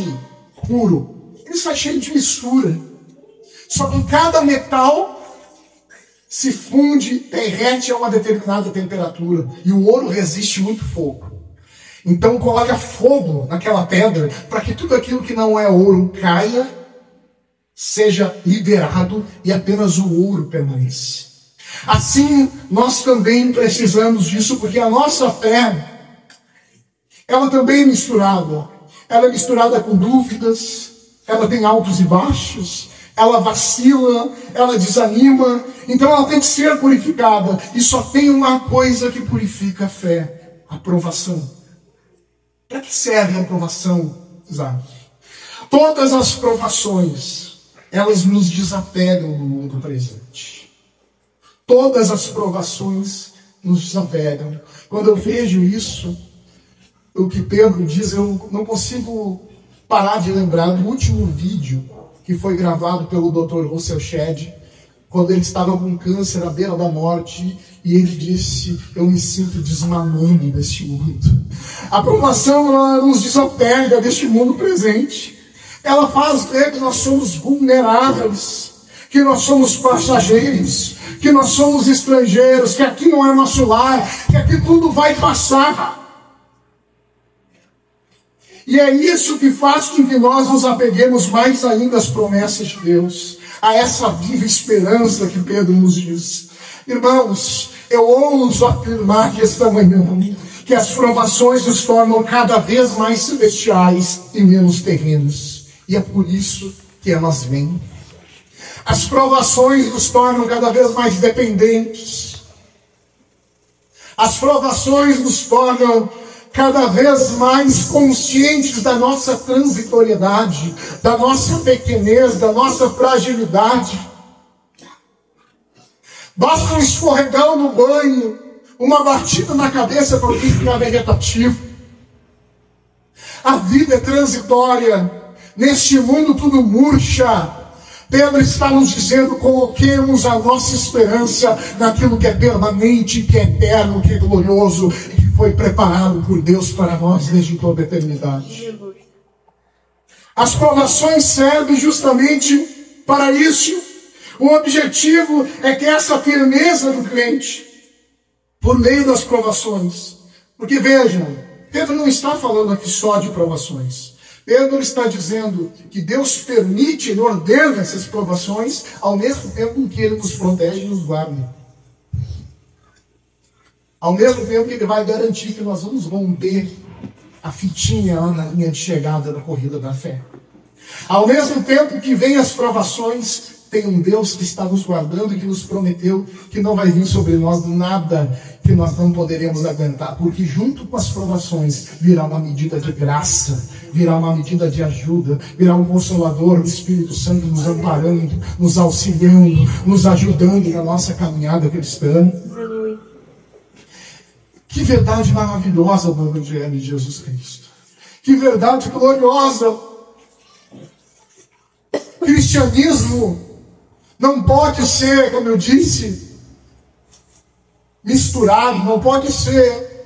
puro, ele sai cheio de mistura. Só que cada metal se funde, derrete a uma determinada temperatura. E o ouro resiste muito fogo. Então coloca fogo naquela pedra para que tudo aquilo que não é ouro caia, seja liberado e apenas o ouro permanece. Assim, nós também precisamos disso, porque a nossa fé, ela também é misturada. Ela é misturada com dúvidas, ela tem altos e baixos, ela vacila, ela desanima, então ela tem que ser purificada. E só tem uma coisa que purifica a fé: a aprovação. Para que serve a aprovação, Isaac? Todas as provações, elas nos desapegam no mundo presente. Todas as provações nos desapegam. Quando eu vejo isso, o que Pedro diz, eu não consigo parar de lembrar do último vídeo que foi gravado pelo Dr. Russell Shedd, quando ele estava com câncer à beira da morte, e ele disse: eu me sinto desmanando deste mundo. A provação, ela nos desapega deste mundo presente. Ela faz ver que nós somos vulneráveis, que nós somos passageiros, que nós somos estrangeiros, que aqui não é nosso lar, que aqui tudo vai passar. E é isso que faz com que nós nos apeguemos mais ainda às promessas de Deus, a essa viva esperança que Pedro nos diz. Irmãos, eu ouso afirmar que esta manhã, que as provações nos tornam cada vez mais celestiais e menos terrenos. E é por isso que elas vêm. As provações nos tornam cada vez mais dependentes. As provações nos tornam cada vez mais conscientes da nossa transitoriedade, da nossa pequenez, da nossa fragilidade. Basta um escorregão no banho, uma batida na cabeça para ficar vegetativo. A vida é transitória. Neste mundo tudo murcha. Pedro está nos dizendo: coloquemos a nossa esperança naquilo que é permanente, que é eterno, que é glorioso e que foi preparado por Deus para nós desde toda a eternidade. As provações servem justamente para isso. O objetivo é que essa firmeza do crente, por meio das provações, porque vejam, Pedro não está falando aqui só de provações. Pedro está dizendo que Deus permite e ordena essas provações, ao mesmo tempo que Ele nos protege e nos guarda. Ao mesmo tempo que Ele vai garantir que nós vamos romper a fitinha lá na linha de chegada da corrida da fé. Ao mesmo tempo que vem as provações, tem um Deus que está nos guardando e que nos prometeu que não vai vir sobre nós nada que nós não poderemos aguentar, porque junto com as provações virá uma medida de graça, virá uma medida de ajuda, virá um Consolador, o Espírito Santo nos amparando, nos auxiliando, nos ajudando na nossa caminhada cristã. Que verdade maravilhosa do Evangelho de Jesus Cristo. Que verdade gloriosa. Cristianismo não pode ser, como eu disse, misturado, não pode ser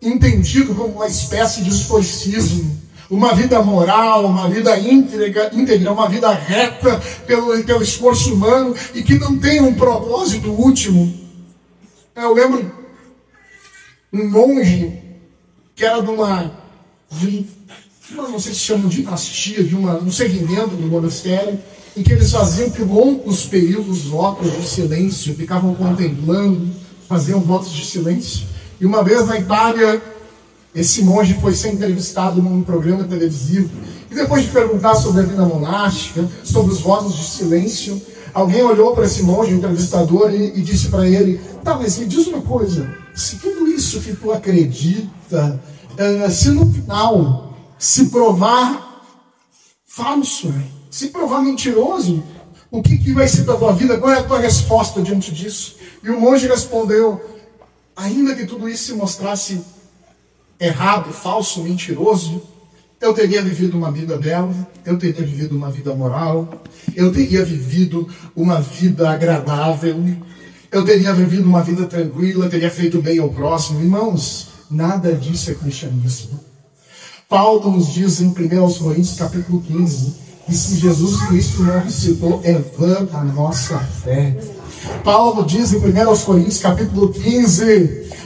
entendido como uma espécie de estoicismo, uma vida moral, uma vida íntegra, uma vida reta pelo esforço humano e que não tem um propósito último. Eu lembro um monge que era de uma não sei se chama de dinastia, de um segmento do monastério, em que eles faziam que longos períodos votos de silêncio, ficavam contemplando, faziam votos de silêncio. E uma vez na Itália, esse monge foi ser entrevistado num programa televisivo, e depois de perguntar sobre a vida monástica, sobre os votos de silêncio, alguém olhou para esse monge, o entrevistador, e disse para ele: tá, mas me diz uma coisa, se tudo isso que tu acredita, se no final se provar falso, se provar mentiroso, o que vai ser da tua vida? Qual é a tua resposta diante disso? E o monge respondeu: ainda que tudo isso se mostrasse errado, falso, mentiroso, eu teria vivido uma vida bela, eu teria vivido uma vida moral, eu teria vivido uma vida agradável, eu teria vivido uma vida tranquila, teria feito bem ao próximo. Irmãos, nada disso é cristianismo. Paulo nos diz em 1 Coríntios capítulo 15, que se Jesus Cristo não ressuscitou, é vã a nossa fé. Paulo diz em 1 Coríntios capítulo 15,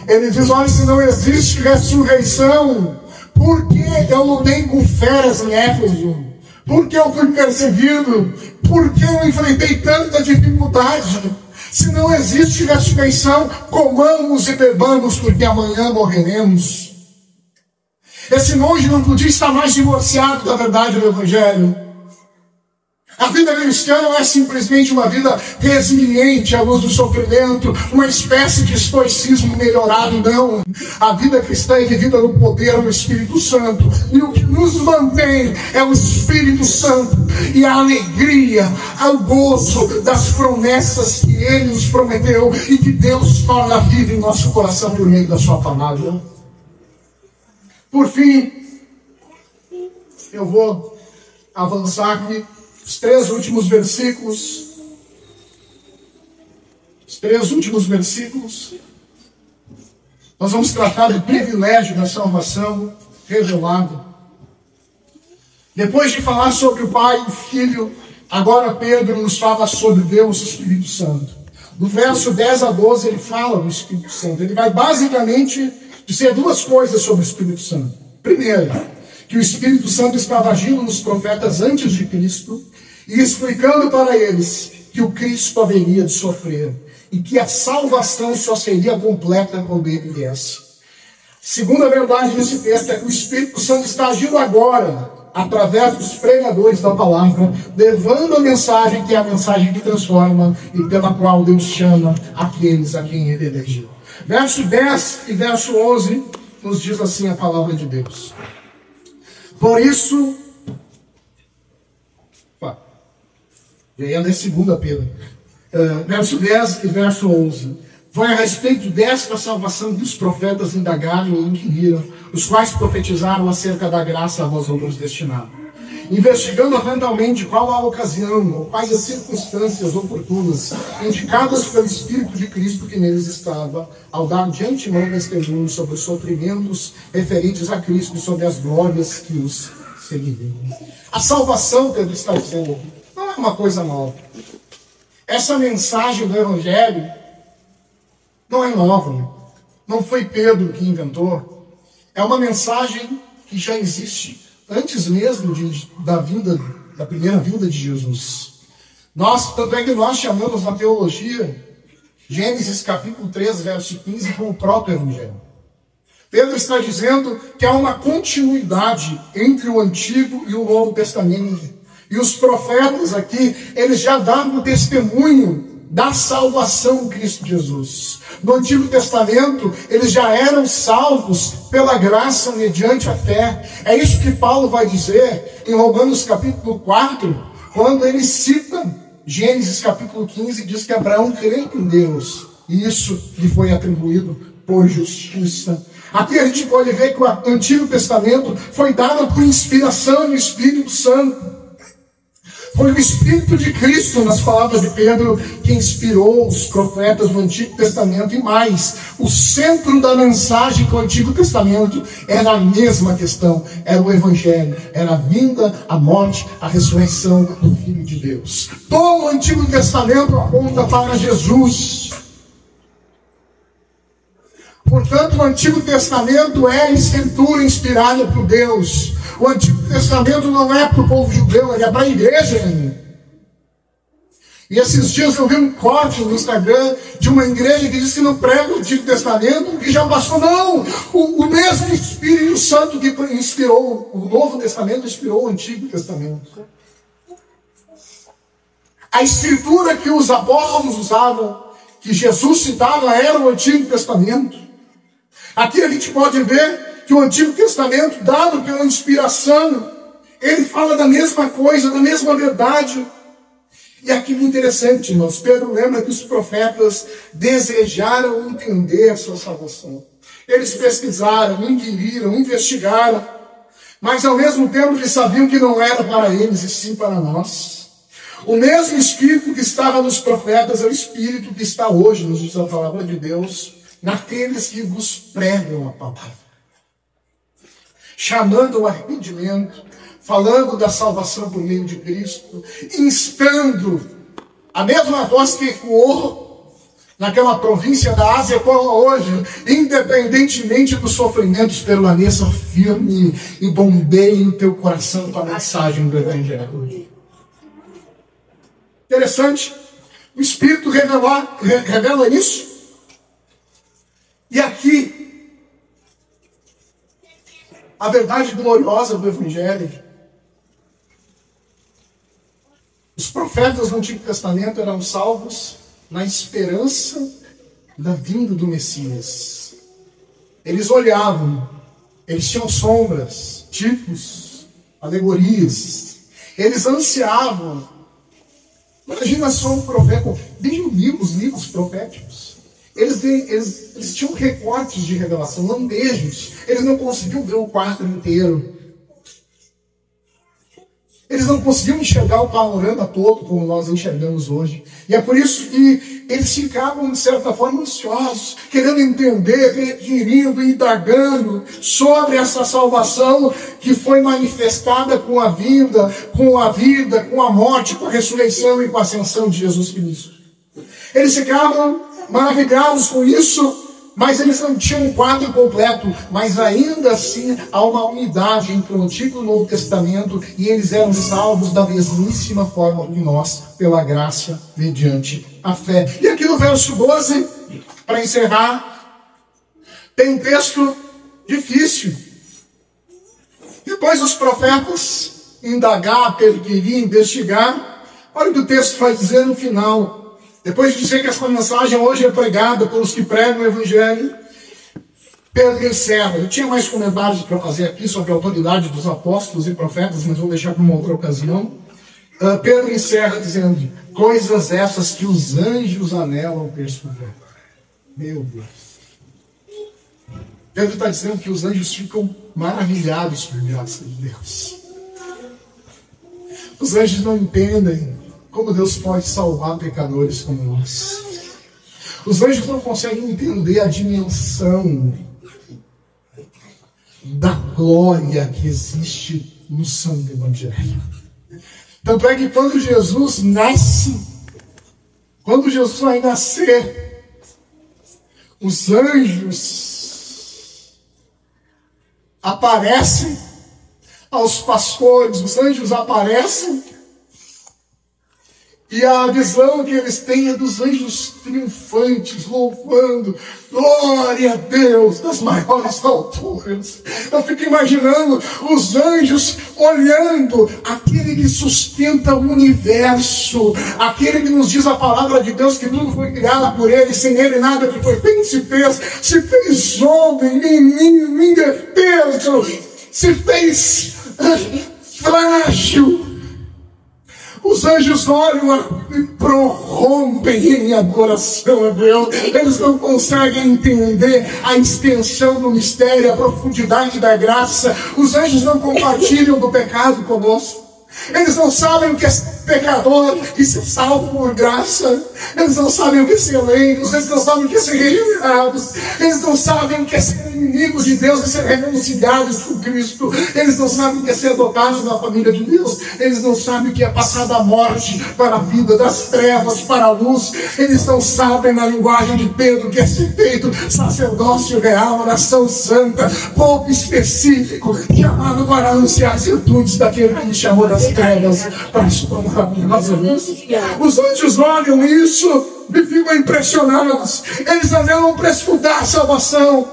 ele diz: olha, se não existe ressurreição, por que eu não tenho feras em Éfeso? Por que eu fui perseguido? Por que eu enfrentei tanta dificuldade? Se não existe ressurreição, comamos e bebamos, porque amanhã morreremos. Esse monge não podia estar mais divorciado da verdade do Evangelho. A vida cristã não é simplesmente uma vida resiliente à luz do sofrimento, uma espécie de estoicismo melhorado, não. A vida cristã é vivida no poder do Espírito Santo. E o que nos mantém é o Espírito Santo e a alegria, o gozo das promessas que Ele nos prometeu e que Deus torna viva em nosso coração por meio da Sua palavra. Por fim, eu vou avançar aqui. Os três últimos versículos. Nós vamos tratar do privilégio da salvação revelado. Depois de falar sobre o Pai e o Filho, agora Pedro nos fala sobre Deus e o Espírito Santo. Do verso 10 a 12 ele fala do Espírito Santo. Ele vai basicamente dizer duas coisas sobre o Espírito Santo. Primeiro, que o Espírito Santo estava agindo nos profetas antes de Cristo e explicando para eles que o Cristo haveria de sofrer e que a salvação só seria completa quando ele viesse. Segunda verdade desse texto é que o Espírito Santo está agindo agora, através dos pregadores da palavra, levando a mensagem que é a mensagem que transforma e pela qual Deus chama aqueles a quem ele elegeu. Verso 10 e verso 11 nos diz assim a palavra de Deus. Por isso, já ler 2 Pedro, verso 10 e verso 11. Foi a respeito desta salvação que os profetas indagaram e inquiriram, os quais profetizaram acerca da graça a vós outros destinada. Investigando atentamente qual a ocasião, ou quais as circunstâncias oportunas, indicadas pelo Espírito de Cristo que neles estava, ao dar de antemão testemunho sobre os sofrimentos referentes a Cristo e sobre as glórias que os seguiriam. A salvação, Pedro está dizendo, não é uma coisa nova. Essa mensagem do Evangelho não é nova. Não foi Pedro que inventou. É uma mensagem que já existe antes mesmo da primeira vinda de Jesus. Tanto é que nós chamamos na teologia Gênesis capítulo 3, verso 15, como o próprio Evangelho. Pedro está dizendo que há uma continuidade entre o Antigo e o Novo Testamento. E os profetas aqui, eles já davam testemunho da salvação em Cristo Jesus. No Antigo Testamento, eles já eram salvos pela graça mediante a fé. É isso que Paulo vai dizer em Romanos capítulo 4, quando ele cita Gênesis capítulo 15, diz que Abraão crê em Deus, e isso lhe foi atribuído por justiça. Aqui a gente pode ver que o Antigo Testamento foi dado por inspiração do Espírito Santo. Foi o Espírito de Cristo, nas palavras de Pedro, que inspirou os profetas do Antigo Testamento. E mais, o centro da mensagem do Antigo Testamento era a mesma questão, era o Evangelho, era a vinda, a morte, a ressurreição do Filho de Deus. Todo o Antigo Testamento aponta para Jesus. Portanto, o Antigo Testamento é a escritura inspirada por Deus. O Antigo Testamento não é para o povo judeu, ele é para a igreja ainda. E esses dias eu vi um corte no Instagram de uma igreja que disse que não prega o Antigo Testamento, que já passou. Não! O mesmo Espírito Santo que inspirou o Novo Testamento, inspirou o Antigo Testamento. A escritura que os apóstolos usavam, que Jesus citava, era o Antigo Testamento. Aqui a gente pode ver que o Antigo Testamento, dado pela inspiração, ele fala da mesma coisa, da mesma verdade. E aqui é interessante, irmãos, Pedro lembra que os profetas desejaram entender a sua salvação. Eles pesquisaram, inquiriram, investigaram, mas ao mesmo tempo eles sabiam que não era para eles, e sim para nós. O mesmo Espírito que estava nos profetas é o Espírito que está hoje, nos diz a palavra de Deus, naqueles que vos pregam a palavra, chamando o arrependimento, falando da salvação por meio de Cristo, instando a mesma voz que ecoou naquela província da Ásia, ecoa hoje, independentemente dos sofrimentos, permaneça firme e bombeie o teu coração com a mensagem do Evangelho. Interessante, o Espírito revela isso. E aqui, a verdade gloriosa do Evangelho. Os profetas do Antigo Testamento eram salvos na esperança da vinda do Messias. Eles olhavam, eles tinham sombras, tipos, alegorias. Eles ansiavam. Imagina só um profeta, vejam os livros proféticos. Eles tinham recortes de revelação, lambejos. Eles não conseguiam ver o quadro inteiro. Eles não conseguiam enxergar o panorama todo como nós enxergamos hoje. E é por isso que eles ficavam, de certa forma, ansiosos, querendo entender, requerindo, indagando sobre essa salvação que foi manifestada com a vida, com a morte, com a ressurreição e com a ascensão de Jesus Cristo. Eles ficavam maravilhados com isso, mas eles não tinham um quadro completo. Mas ainda assim há uma unidade entre o Antigo e o Novo Testamento, e eles eram salvos da mesmíssima forma que nós, pela graça, mediante a fé. E aqui no verso 12, para encerrar, tem um texto difícil. Depois os profetas indagar, perquirir, investigar, olha o que o texto vai dizer no final. Depois de dizer que essa mensagem hoje é pregada pelos que pregam o Evangelho, Pedro encerra. Eu tinha mais comentários para fazer aqui sobre a autoridade dos apóstolos e profetas, mas vou deixar para uma outra ocasião. Pedro encerra dizendo: coisas essas que os anjos anelam perceber. Meu Deus. Pedro está dizendo que os anjos ficam maravilhados por graça de Deus. Os anjos não entendem como Deus pode salvar pecadores como nós. Os anjos não conseguem entender a dimensão da glória que existe no sangue do Evangelho. Tanto é que quando Jesus nasce, quando Jesus vai nascer, os anjos aparecem aos pastores, os anjos aparecem, e a visão que eles têm é dos anjos triunfantes, louvando, glória a Deus, das maiores alturas. Eu fico imaginando os anjos olhando aquele que sustenta o universo, aquele que nos diz a palavra de Deus, que tudo foi criado por ele, sem ele nada que foi feito se fez homem, menino, indefeso, se fez frágil. Os anjos olham e prorrompem em adoração a Deus. Eles não conseguem entender a extensão do mistério, a profundidade da graça. Os anjos não compartilham do pecado conosco. Eles não sabem o que é ser pecador e ser salvo por graça. Eles não sabem o que é ser eleitos. Eles não sabem o que é ser regenerados. Eles não sabem o que é ser inimigos de Deus e ser reconciliados com Cristo. Eles não sabem o que é ser adotados na família de Deus. Eles não sabem o que é passar da morte para a vida, das trevas para a luz. Eles não sabem, na linguagem de Pedro, o que é ser feito sacerdócio real, nação santa, povo específico, chamado para anunciar as virtudes daquele que me chamou das trevas para a sua maravilhosa luz. Os anjos olham isso e ficam impressionados. Eles anelam para estudar a salvação,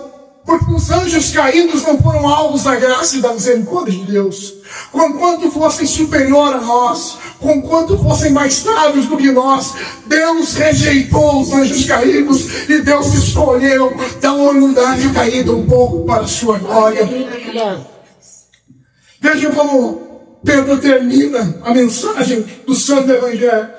porque os anjos caídos não foram alvos da graça e da misericórdia de Deus. Conquanto fossem superior a nós, conquanto fossem mais sábios do que nós, Deus rejeitou os anjos caídos e Deus escolheu da humanidade caída um pouco para a sua glória. Veja como Pedro termina a mensagem do Santo Evangelho.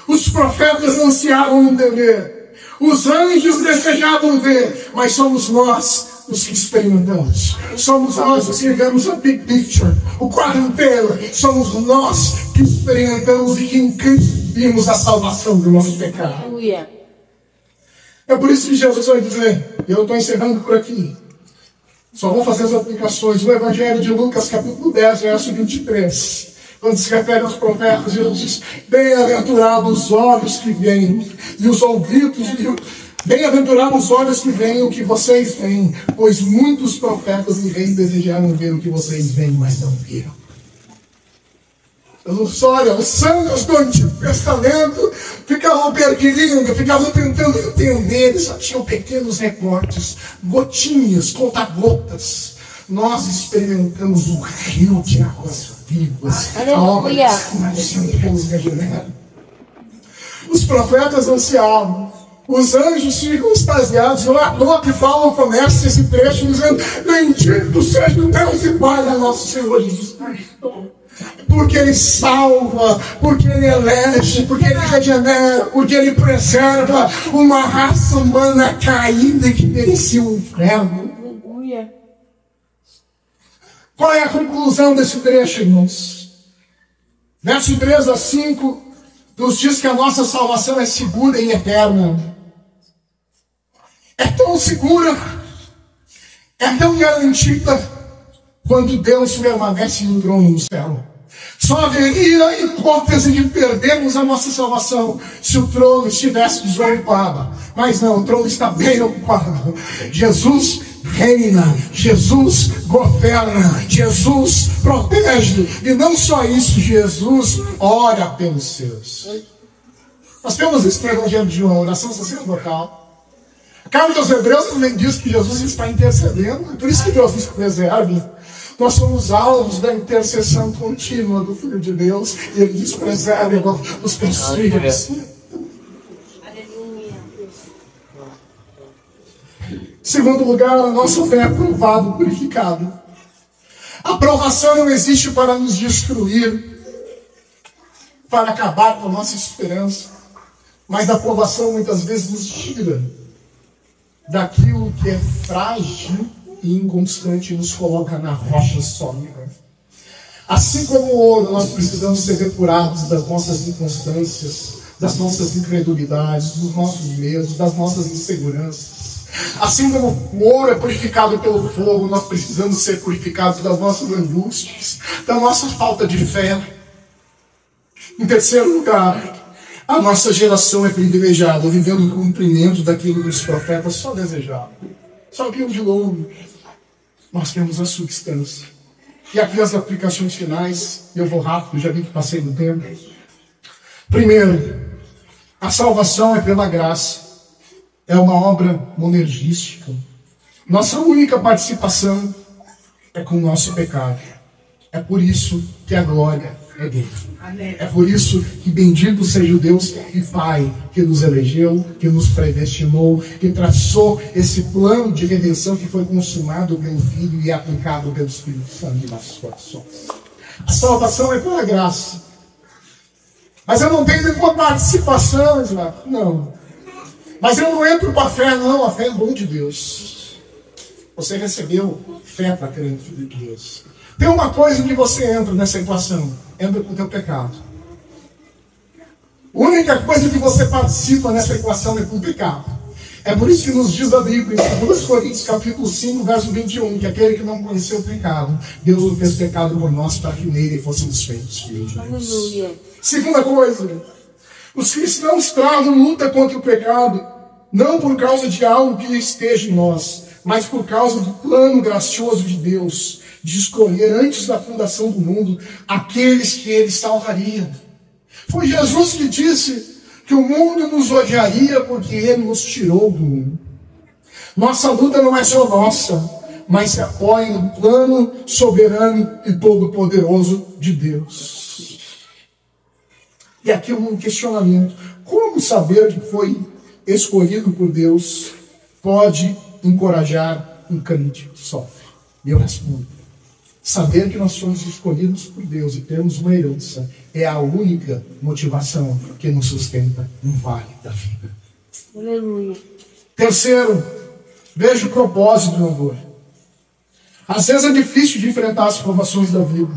Os profetas ansiavam entender, os anjos desejavam ver, mas somos nós os que experimentamos. Somos nós os que vemos a big picture, o quadro inteiro. Somos nós que experimentamos e que em Cristo vimos a salvação do nosso pecado. É por isso que Jesus vai dizer, e eu estou encerrando por aqui, só vou fazer as aplicações. O Evangelho de Lucas, capítulo 10, verso 23. Quando se refere aos profetas, Jesus diz: bem-aventurados os olhos que veem, e os ouvidos, bem-aventurados os olhos que veem o que vocês veem, pois muitos profetas e reis desejaram ver o que vocês veem, mas não viram. Olha, os santos do Antigo Testamento ficavam perquirindo, ficavam tentando entender, eles só tinham pequenos recortes, gotinhas, conta-gotas. Nós experimentamos um rio de águas vivas, a obra que nos regenera. Os profetas anciavam, os anjos ficam extasiados. Não é à toa que Paulo começa esse trecho dizendo: bendito seja o Deus e Pai do nosso Senhor Jesus Cristo. Porque Ele salva, porque Ele elege, porque Ele regenera, porque Ele preserva uma raça humana caída que merecia o inferno. Qual é a conclusão desse trecho, irmãos? Verso 3 a 5 nos diz que a nossa salvação é segura e eterna. É tão segura, é tão garantida, quando Deus permanece no trono do céu. Só haveria hipótese de perdermos a nossa salvação se o trono estivesse desocupado. Mas não, o trono está bem ocupado. Jesus reina, Jesus governa, Jesus protege. E não só isso, Jesus ora pelos seus. Nós temos esse evangelho de uma oração sacerdotal. A carta aos Hebreus também diz que Jesus está intercedendo. Por isso que Deus nos preserve. Nós somos alvos da intercessão contínua do Filho de Deus. E Ele nos preserve os filhos. Aleluia. Segundo lugar, a nossa fé é provada, purificada. A provação não existe para nos destruir, para acabar com a nossa esperança. Mas a provação muitas vezes nos tira daquilo que é frágil e inconstante e nos coloca na rocha sólida. Assim como o ouro, nós precisamos ser depurados das nossas inconstâncias, das nossas incredulidades, dos nossos medos, das nossas inseguranças. Assim como o ouro é purificado pelo fogo, nós precisamos ser purificados das nossas angústias, da nossa falta de fé. Em terceiro lugar, a nossa geração é privilegiada, vivendo o cumprimento daquilo que os profetas só desejavam. Só viam de longe. Nós temos a substância. E aqui as aplicações finais, eu vou rápido, já vi que passei do tempo. Primeiro, a salvação é pela graça. É uma obra monergística. Nossa única participação é com o nosso pecado. É por isso que a glória é dele. É por isso que bendito seja o Deus e Pai que nos elegeu, que nos predestinou, que traçou esse plano de redenção que foi consumado pelo Filho e aplicado pelo Espírito Santo em nossos corações. A salvação é pela graça. Mas eu não tenho nenhuma participação, Ismael. Não. Mas eu não entro para a fé, não. A fé é dom de Deus. Você recebeu fé para crer no Filho de Deus. Tem uma coisa que você entra nessa equação. Entra com o teu pecado. A única coisa que você participa nessa equação é com o pecado. É por isso que nos diz a Bíblia, em 2 Coríntios capítulo 5, verso 21, que aquele que não conheceu o pecado, Deus o fez pecado por nós, para que nele fôssemos feitos filhos de Deus. Aleluia. Segunda coisa, os cristãos travam luta contra o pecado, não por causa de algo que esteja em nós, mas por causa do plano gracioso de Deus, de escolher antes da fundação do mundo aqueles que ele salvaria. Foi Jesus que disse que o mundo nos odiaria porque ele nos tirou do mundo. Nossa luta não é só nossa, mas se apoia no plano soberano e todo-poderoso de Deus. E aqui um questionamento: como saber que foi escolhido por Deus pode encorajar um crente que sofre? E eu respondo: saber que nós somos escolhidos por Deus e temos uma herança é a única motivação que nos sustenta no vale da vida. Aleluia. Terceiro, veja o propósito do louvor. Às vezes é difícil de enfrentar as provações da vida.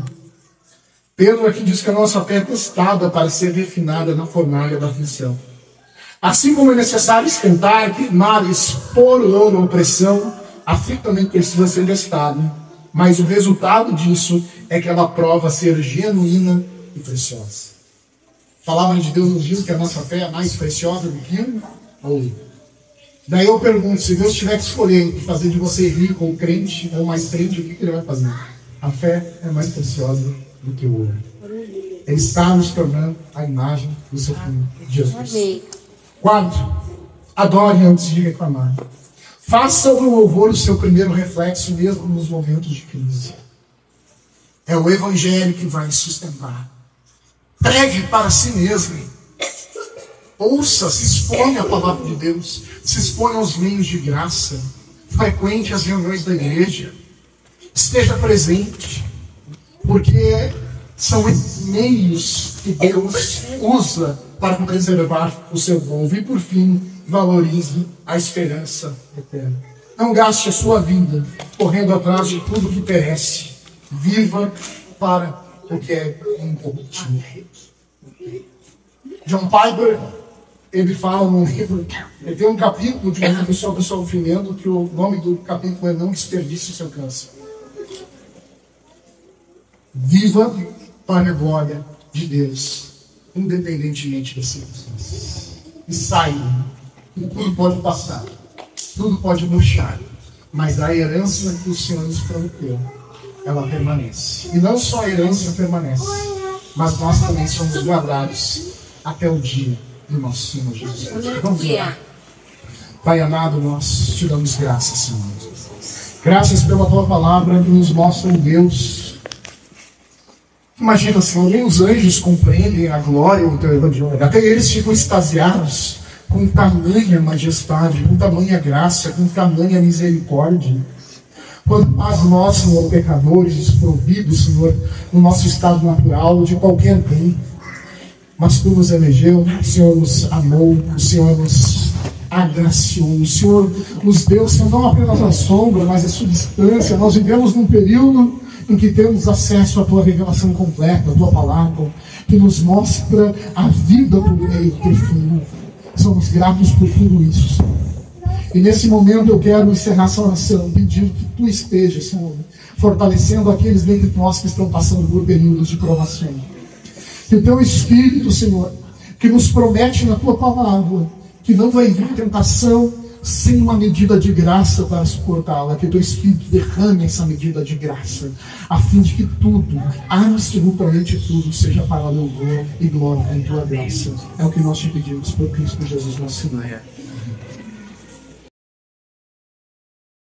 Pedro aqui diz que a nossa fé é testada para ser refinada na fornalha da aflição. Assim como é necessário esquentar, queimar, expor o ouro à opressão, a fé também precisa ser testada. Mas o resultado disso é que ela prova ser genuína e preciosa. A palavra de Deus nos diz que a nossa fé é mais preciosa do que ouro. Daí eu pergunto, se Deus tiver que escolher entre fazer de você rico ou crente, ou mais crente, o que ele vai fazer? A fé é mais preciosa do que o ouro. Ele está nos tornando a imagem do seu Filho, Jesus. Amém. Quarto, adore antes de reclamar. Faça do louvor o seu primeiro reflexo, mesmo nos momentos de crise. É o Evangelho que vai sustentar. Pregue para si mesmo. Ouça, se exponha à palavra de Deus. Se exponha aos meios de graça. Frequente as reuniões da igreja. Esteja presente. Porque são esses meios que Deus usa para preservar o seu povo. E por fim, valorize a esperança eterna. Não gaste a sua vida correndo atrás de tudo que perece. Viva para o que é incorruptível. John Piper, ele fala num livro, ele tem um capítulo de uma pessoa sofrimento, que o nome do capítulo é Não Desperdice o Seu Câncer. Viva para a glória de Deus, independentemente das circunstâncias. E saiba que tudo pode passar, tudo pode murchar, mas a herança que o Senhor nos prometeu, ela permanece. E não só a herança permanece, mas nós também somos guardados até o dia do nosso Senhor Jesus. Vamos lá. Pai amado, nós te damos graças, Senhor. Graças pela tua palavra que nos mostra um Deus. Imagina, Senhor, nem os anjos compreendem a glória do teu evangelho. Até eles ficam extasiados com tamanha majestade, com tamanha graça, com tamanha misericórdia. Quanto mais nós, Senhor, pecadores, desprovidos, Senhor, no nosso estado natural, de qualquer bem. Mas tu nos elegeu, o Senhor nos amou, o Senhor nos agraciou, o Senhor nos deu, Senhor, não apenas a sombra, mas a substância. Nós vivemos num período em que temos acesso à tua revelação completa, à tua palavra, que nos mostra a vida por meio do Filho. Somos gratos por tudo isso, Senhor. E nesse momento eu quero encerrar essa oração, pedindo que tu estejas, Senhor, fortalecendo aqueles dentre nós que estão passando por períodos de provação. Que o teu Espírito, Senhor, que nos promete na tua palavra, que não vai vir tentação sem uma medida de graça para suportá-la, que o teu Espírito derrame essa medida de graça, a fim de que tudo, absolutamente tudo, seja para louvor e glória em tua graça. É o que nós te pedimos por Cristo Jesus, nosso Senhor.